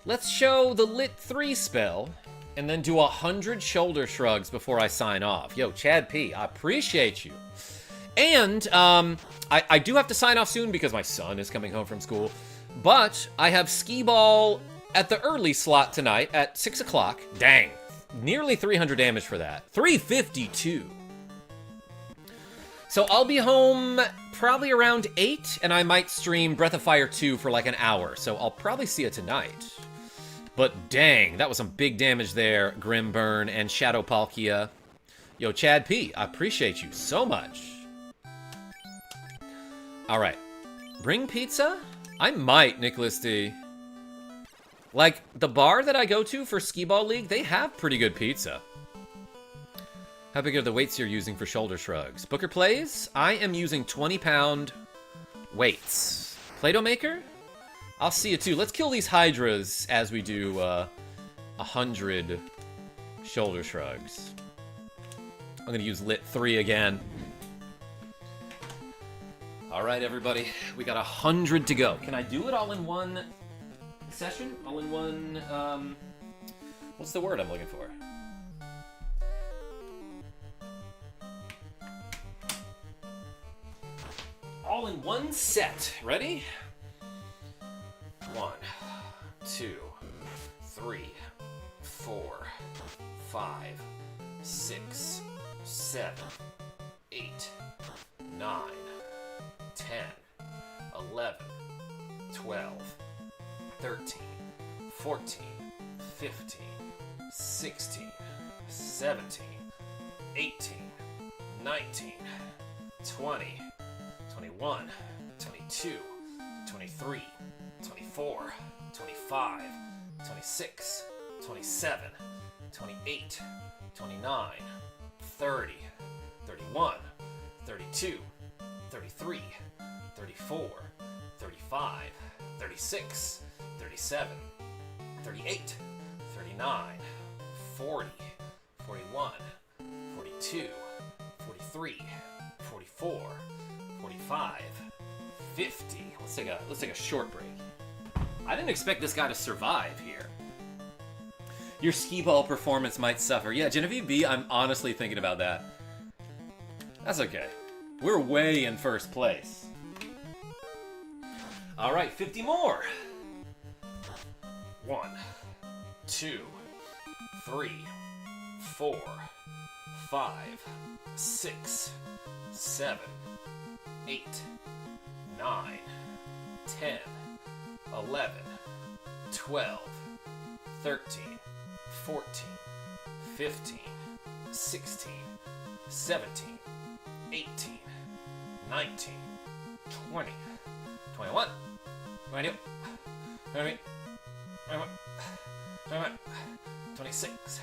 Let's show the Lit 3 spell, and then do 100 shoulder shrugs before I sign off. Yo, Chad P, I appreciate you. And I do have to sign off soon because my son is coming home from school. But I have skee ball at the early slot tonight at 6 o'clock. Dang, nearly 300 damage for that. 352. So I'll be home probably around 8, and I might stream Breath of Fire 2 for like an hour, so I'll probably see it tonight. But dang, that was some big damage there, Grim Burn and Shadow Palkia. Yo, Chad P, I appreciate you so much. Alright, bring pizza? I might, Nicholas D. Like, the bar that I go to for Skee Ball League, they have pretty good pizza. How big are the weights you're using for shoulder shrugs? Booker plays? I am using 20-pound weights. Play-Doh Maker? I'll see you too. Let's kill these Hydras as we do 100 shoulder shrugs. I'm gonna use Lit 3 again. Alright, everybody. We got 100 to go. Can I do it all in one session? All in one, what's the word I'm looking for? All in one set. Ready? 1, 2, 3, 4, 5, 6, 7, 8, 9, 10, 11, 12, 13, 14, 15, 16, 17, 18, 19, 20, 21, 22, 23, 24, 25, 26, 27, 28, 29, 30, 31, 32, 33, 34, 35, 36, 37, 38, 39, 40, 41, 42, 43, 44, 45, 50. Let's take a short break. I didn't expect this guy to survive here. Your skee ball performance might suffer. Yeah, Genevieve B, I'm honestly thinking about that. That's okay. We're way in first place. Alright, 50 more. 1, 2, 3, 4, 5, 6, 7, 8, 9, 10, 11, 12, 13, 14, 15, 16, 17, 18, 19, 20, 21, 22, 23, 24, 25, 26,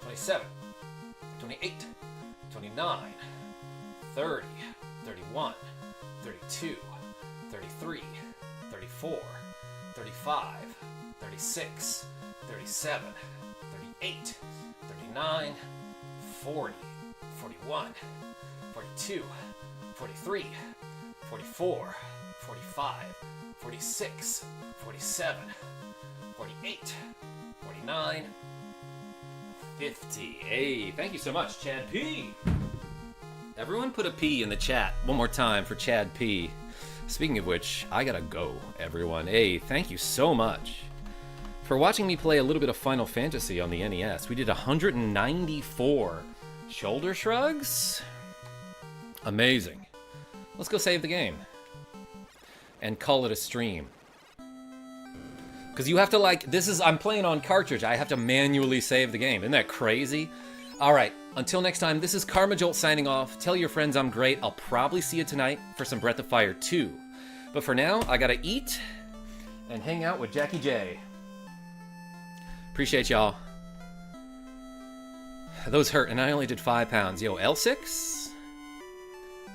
27, 28, 29, 30, 31, 32, 33, 34, 35, 36, 37, 38, 39, 40, 41, 42, 43, 44, 45, 46, 47, 48, 49, 50. Hey, thank you so much, Chad P. Everyone put a P in the chat one more time for Chad P. Speaking of which, I gotta go, everyone. Hey, thank you so much for watching me play a little bit of Final Fantasy on the NES. We did 194 shoulder shrugs. Amazing. Let's go save the game and call it a stream. Because you have to, like, I'm playing on cartridge. I have to manually save the game. Isn't that crazy? All right, until next time, this is KarmaJolt signing off. Tell your friends I'm great. I'll probably see you tonight for some Breath of Fire 2. But for now, I gotta eat and hang out with Jackie J. Appreciate y'all. Those hurt, and I only did 5 pounds. Yo, L6?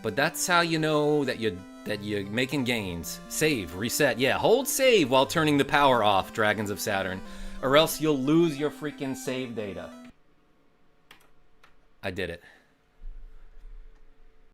But that's how you know that you're making gains. Save, reset. Yeah, hold save while turning the power off, Dragons of Saturn. Or else you'll lose your freaking save data. I did it.